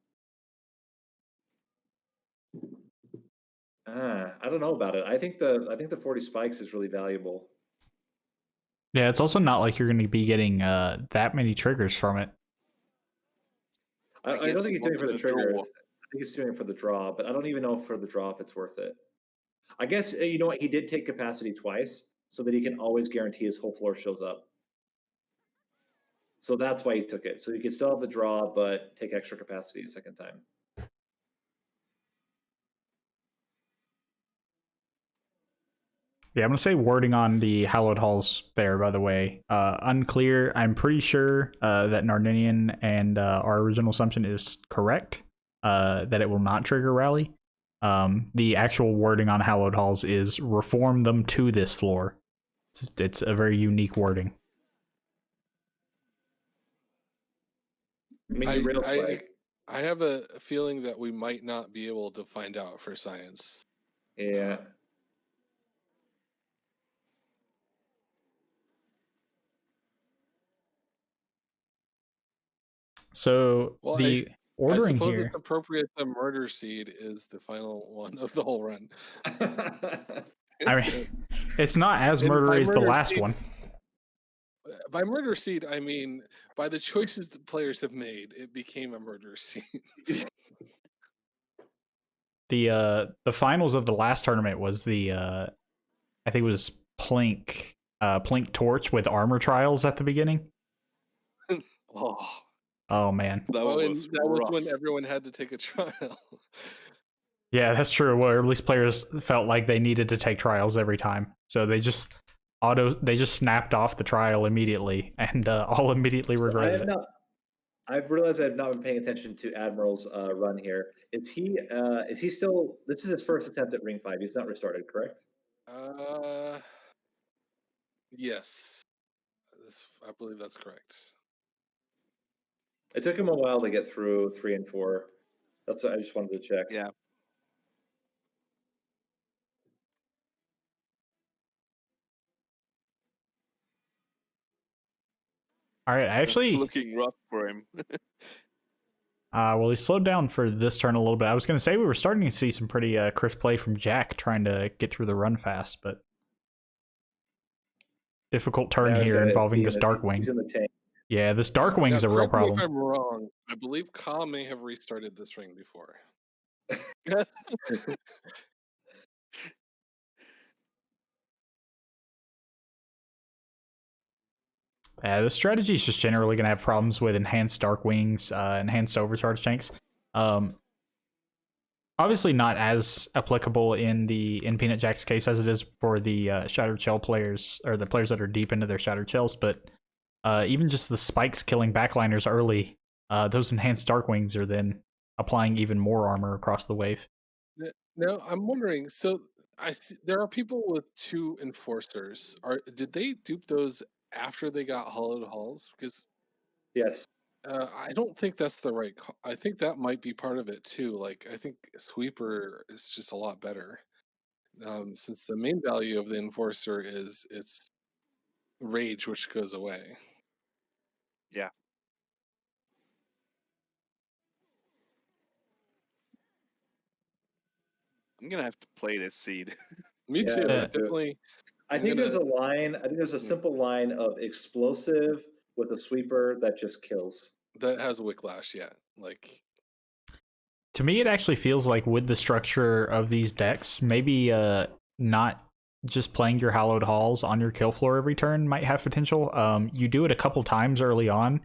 I don't know about it. I think the 40 spikes is really valuable. Yeah, it's also not like you're going to be getting that many triggers from it. I don't think he's doing it for the triggers. I think he's doing it for the draw, but I don't even know for the draw if it's worth it. I guess, you know what, he did take capacity twice so that he can always guarantee his whole floor shows up. So that's why he took it. So you can still have the draw, but take extra capacity a second time. Yeah, I'm going to say wording on the Hallowed Halls there, by the way. Unclear. I'm pretty sure that Nardinian and our original assumption is correct, that it will not trigger Rally. The actual wording on Hallowed Halls is reform them to this floor. It's a very unique wording. I have a feeling that we might not be able to find out for science. Yeah. So the ordering I suppose here, it's appropriate the Murder Seed is the final one of the whole run. I mean, it's not as murdery as the last one. By Murder Seed, I mean by the choices the players have made, it became a Murder Seed. The finals of the last tournament was the I think it was Plink Torch with armor trials at the beginning. Oh man, that was when everyone had to take a trial. Yeah, that's true. Well, at least players felt like they needed to take trials every time, so they just snapped off the trial immediately and all immediately regretted it. I've realized I've not been paying attention to Admiral's run here. Is he still? This is his first attempt at Ring 5. He's not restarted, correct? Yes, I believe that's correct. It took him a while to get through 3 and 4. That's what I just wanted to check. Yeah. All right, I It's actually. looking rough for him. Well, he slowed down for this turn a little bit. I was going to say we were starting to see some pretty crisp play from Jack trying to get through the run fast, but difficult turn Now he's here gonna involving be this Darkwing. He's in the tank. Yeah, this Darkwing's Now, a real correct me problem. if I'm wrong. I believe Ka may have restarted this ring before. The strategy is just generally going to have problems with enhanced Darkwings, enhanced overcharge tanks. Obviously not as applicable in Peanut Jack's case as it is for the Shattered Shell players, or the players that are deep into their Shattered Shells, but even just the spikes killing backliners early, those enhanced Darkwings are then applying even more armor across the wave. Now, I'm wondering, so I see there are people with 2 enforcers. Did they dupe those after they got hollowed halls? Because Yes. I don't think that's the right. I think that might be part of it too. Like I think sweeper is just a lot better, since the main value of the enforcer is its rage, which goes away. Yeah. I'm gonna have to play this seed. Me Yeah, too. me I too. definitely. I think there's a line. I think there's a Yeah. simple line of explosive with a sweeper that just kills. That has Wicklash, yeah. Like To me, it actually feels like with the structure of these decks, maybe not just playing your Hallowed Halls on your kill floor every turn might have potential. You do it a couple times early on,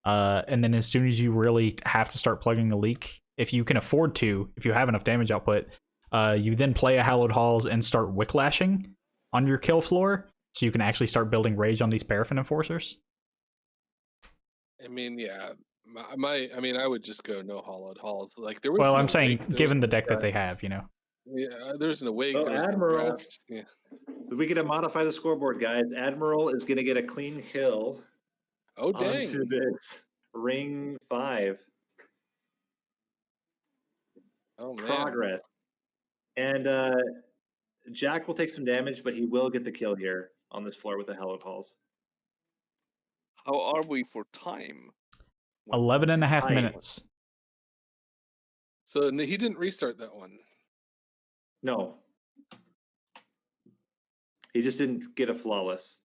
and then as soon as you really have to start plugging a leak, if you can afford to, if you have enough damage output, you then play a Hallowed Halls and start Wicklashing on your kill floor, so you can actually start building rage on these Paraffin Enforcers. I mean, yeah. I mean, I would just go no hollowed halls. Like there was. Well, no I'm saying, wake, given the no deck that draft. they have, you know. Yeah, there's no wake. So There's no Admiral, draft. Yeah. we get to modify the scoreboard, guys. Admiral is going to get a clean kill Oh dang! onto this Ring 5. Oh man. Progress. And Jack will take some damage, but he will get the kill here on this floor with the Hallowed Halls. How are we for time? 11 and a half Tight. minutes. So he didn't restart that one. No. He just didn't get a flawless.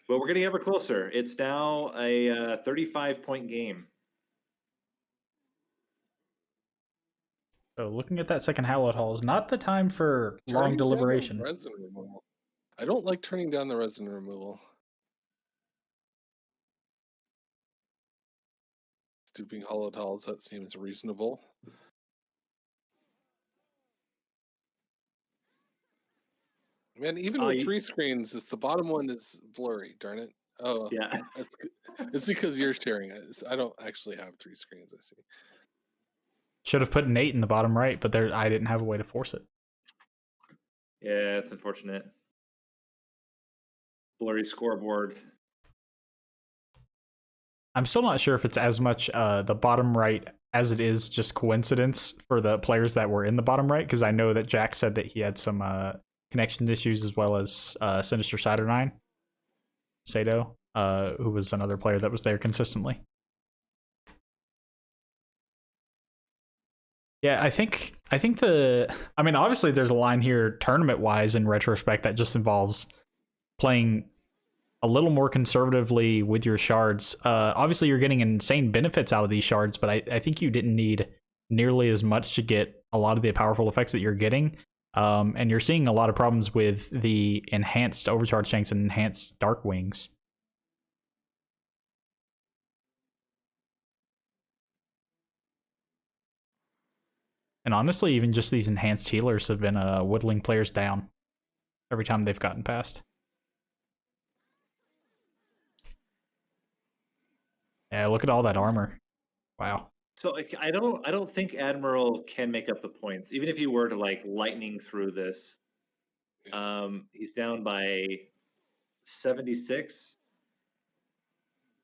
But we're getting ever closer. It's now a 35-point game. So looking at that second Hallowed Hall is not the time for long Turning down the deliberation. resin removal. I don't like turning down the resin removal. Stooping hollowed halls, that seems reasonable. Man, even with 3 screens, the bottom one is blurry, darn it. Oh, yeah. It's because you're sharing it. I don't actually have 3 screens, I see. Should have put an 8 in the bottom right, but I didn't have a way to force it. Yeah, it's unfortunate. Blurry scoreboard. I'm still not sure if it's as much the bottom right as it is just coincidence for the players that were in the bottom right, because I know that Jack said that he had some connection issues, as well as Sinister Saturnine, Sato, who was another player that was there consistently. Yeah, I think I mean, obviously there's a line here tournament-wise in retrospect that just involves playing a little more conservatively with your shards. Obviously you're getting insane benefits out of these shards, but I think you didn't need nearly as much to get a lot of the powerful effects that you're getting. And you're seeing a lot of problems with the enhanced overcharge tanks and enhanced dark wings. And honestly, even just these enhanced healers have been whittling players down every time they've gotten past. Yeah, look at all that armor. Wow. So like, I don't think Admiral can make up the points, even if he were to like lightning through this. He's down by 76.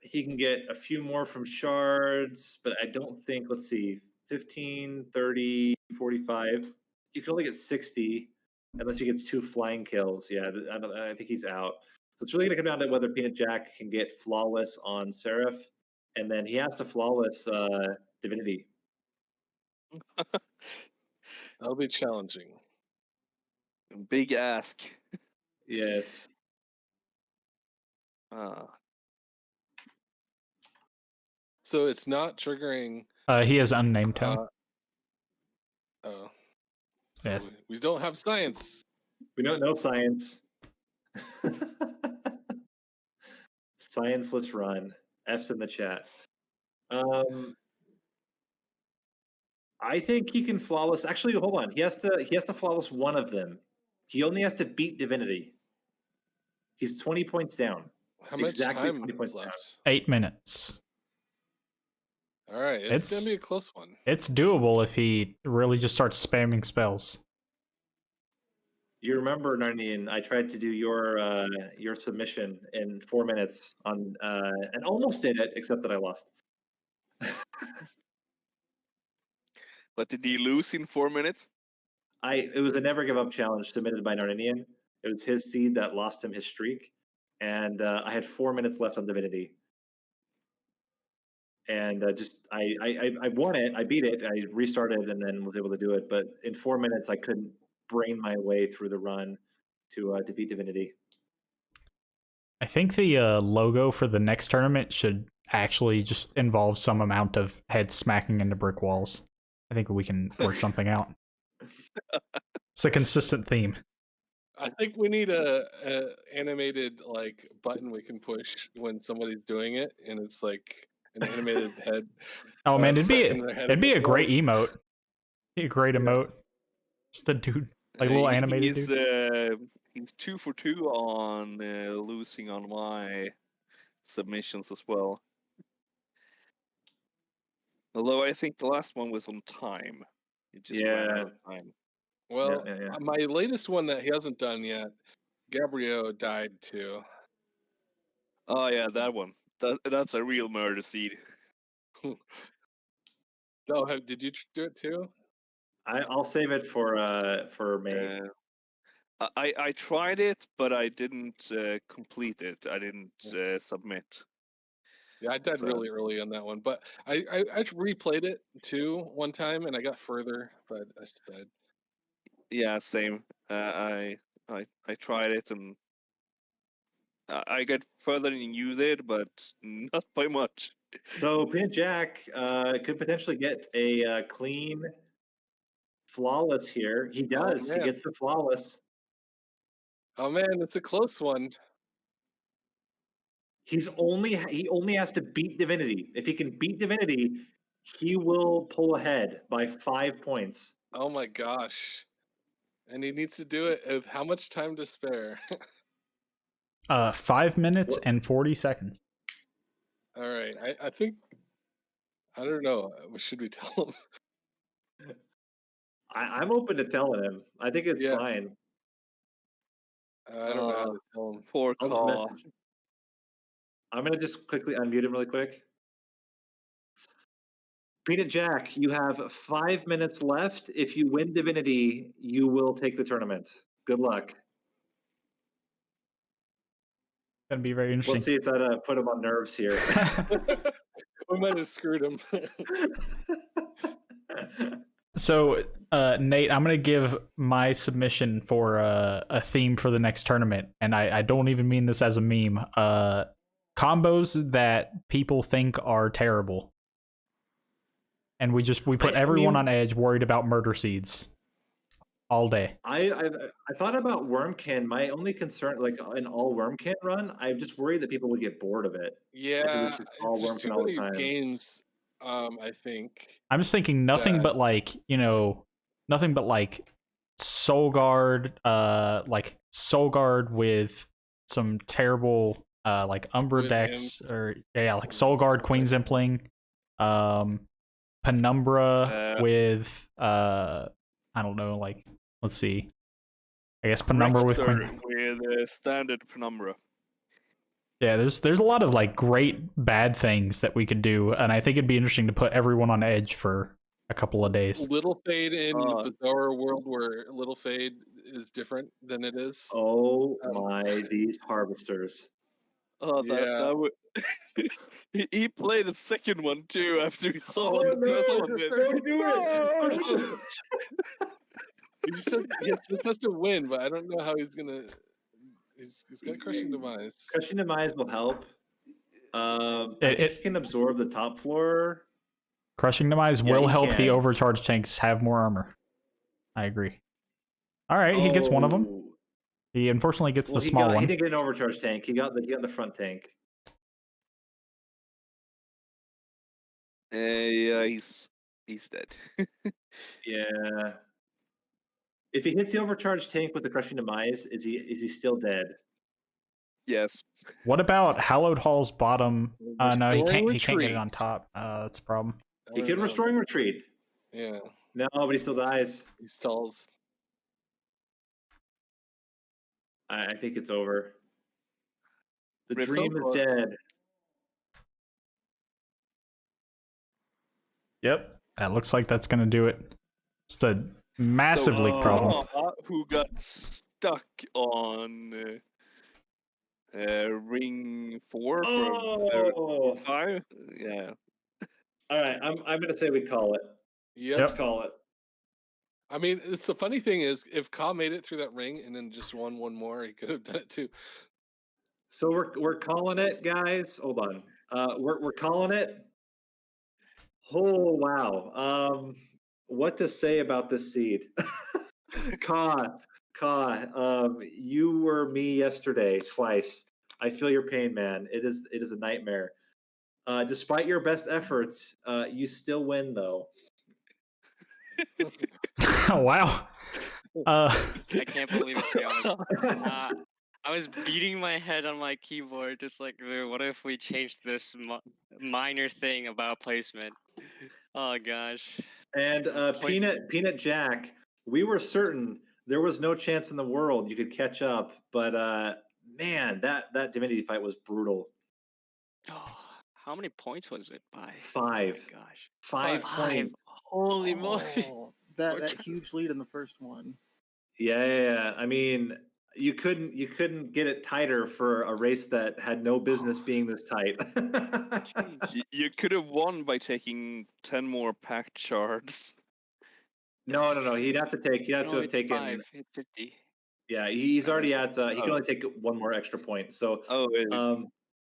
He can get a few more from shards, but I don't think, let's see, 15, 30, 45. You can only get 60 unless he gets 2 flying kills. Yeah, I think he's out. So it's really going to come down to whether Peanut Jack can get flawless on Seraph, and then he has to flawless Divinity. That'll be challenging. Big ask. Yes. So it's not triggering. He has unnamed tone. Oh. So Yeah. we don't have science. We don't know science. Science, let's run. F's in the chat. I think he can flawless. Actually, hold on. He has to flawless one of them. He only has to beat Divinity. He's 20 points down. How much Exactly time 20 points is left? 8 minutes. All right, it's gonna be a close one. It's doable if he really just starts spamming spells. You remember, Narnian, I tried to do your submission in 4 minutes on and almost did it, except that I lost. But did he lose in 4 minutes? It was a never give up challenge submitted by Narnian. It was his seed that lost him his streak, and I had 4 minutes left on Divinity. And I won it. I beat it. I restarted and then was able to do it. But in 4 minutes, I couldn't brain my way through the run to defeat Divinity. I think the logo for the next tournament should actually just involve some amount of heads smacking into brick walls. I think we can work something out. It's a consistent theme. I think we need a animated like button we can push when somebody's doing it, and it's like an animated head. Oh man, it'd be a wall. great emote. Be a great emote. Just the dude, like a little animated dude. He's 2 for 2 on losing on my submissions as well. Although I think the last one was on time. It just ran out of time. Well, my latest one that he hasn't done yet, Gabriel died too. Oh yeah, that one. That's a real murder seed. Oh, did you do it too? I'll save it for May. I tried it, but I didn't complete it. I didn't submit. Yeah, I died really early on that one, but I replayed it too one time, and I got further, but I still died. Yeah, same. I tried it, and I got further than you did, but not by much. So Peanut Jack could potentially get a clean flawless here. He does. He gets the flawless. Oh man, it's a close one. He only has to beat Divinity. If he can beat Divinity, he will pull ahead by 5 points. Oh my gosh. And he needs to do it with how much time to spare? 5 minutes and 40 seconds. All right. I think I don't know. Should we tell him? I'm open to telling him. I think it's fine. I don't know how to tell him. Poor Claw. I'm gonna just quickly unmute him really quick. Peanut Jack, you have 5 minutes left. If you win Divinity, you will take the tournament. Good luck. Gonna be very interesting. Let's see if that put him on nerves here. We might have screwed him. So, Nate, I'm gonna give my submission for a theme for the next tournament, and I don't even mean this as a meme. Combos that people think are terrible, and we put everyone on edge, worried about murder seeds all day. I thought about Wormkin. My only concern, like an all Wormkin run, I'm just worried that people would get bored of it. Yeah, it's just too many games. I think I'm just thinking nothing but like Soul Guard, like Soul Guard with some terrible like Umbra decks, or like Soul Guard Queen's Impling, Penumbra with I don't know, like let's see. I guess Penumbra with Rector Quinn. with standard Penumbra. Yeah, there's a lot of like great bad things that we could do, and I think it'd be interesting to put everyone on edge for a couple of days. Little Fade in Uh, Bizarre World where Little Fade is different than it is. Oh Um, my, these harvesters. Oh, Yeah. that would. He played the second one too after he saw Oh, what the no, first one did. don't do it. He just has to win, but I don't know how he's gonna. He's got Crushing Demise. Crushing Demise will help. I It- think he can absorb the top floor. Crushing Demise Yeah, will he help the can. overcharged tanks have more armor. I agree. All right, he gets one of them. Oh. He unfortunately gets Well, the small he one. didn't get an overcharge tank. He got the front tank. Yeah, he's dead. Yeah. If he hits the overcharge tank with the Crushing Demise, is he still dead? Yes. What about Hallowed Hall's bottom? No, he Restoring can't get it on Retreat. top. That's a problem. I He don't could know. Restoring Retreat. Yeah, No, but he still dies. he stalls. I think it's over. The But it's dream so is close. dead. Yep, that looks like that's gonna do it. Just a massive leak problem. Who got stuck on ring 4 Oh. from 5? Yeah. All right, I'm gonna say we call it. Yep. Let's call it. I mean, it's the funny thing is, if Ka made it through that ring and then just won one more, he could have done it too. So we're calling it, guys. Hold on. We're calling it. Oh wow. What to say about this seed? Ka, you were me yesterday twice. I feel your pain, man. It is a nightmare. Despite your best efforts, you still win though. Wow. I can't believe it, to be honest. I was beating my head on my keyboard, just like, dude, what if we changed this minor thing about placement? Oh gosh. And Point- Peanut Jack, we were certain there was no chance in the world you could catch up, but man, that Divinity fight was brutal. Oh, how many points was it by? 5. Oh my gosh. 5 points. Holy moly. Oh, that huge lead in the first one. Yeah. I mean, you couldn't get it tighter for a race that had no business being this tight. Jeez. You could have won by taking 10 more packed shards. No. He'd have to No, have it's taken. 5, hit 50. Yeah, he's already at. He can Oh. only take one more extra point. So, Oh, really?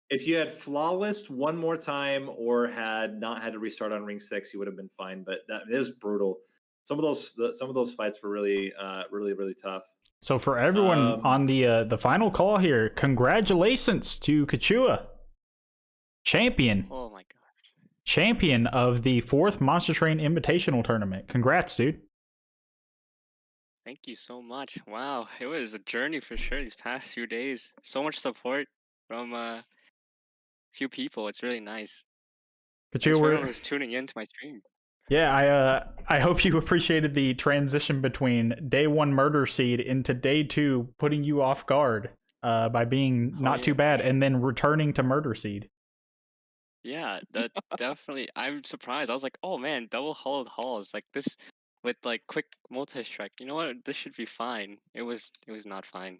if you had flawless one more time or had not had to restart on ring 6, you would have been fine. But that is brutal. Some of those fights were really, really tough. So for everyone on the final call here, congratulations to Kachua, champion Oh my gosh. champion of the 4th Monster Train Invitational Tournament. Congrats, dude. Thank you so much. Wow, it was a journey for sure these past few days. So much support from a few people. It's really nice. Thanks Kachua, for everyone who's tuning in to my stream. yeah, I hope you appreciated the transition between day 1 Murder Seed into day 2 putting you off guard by being not too yeah. bad and then returning to Murder Seed. Yeah, that definitely. I'm surprised. I was like, oh man, double hollowed halls like this with like quick multi-strike. You know what? This should be fine. It was not fine.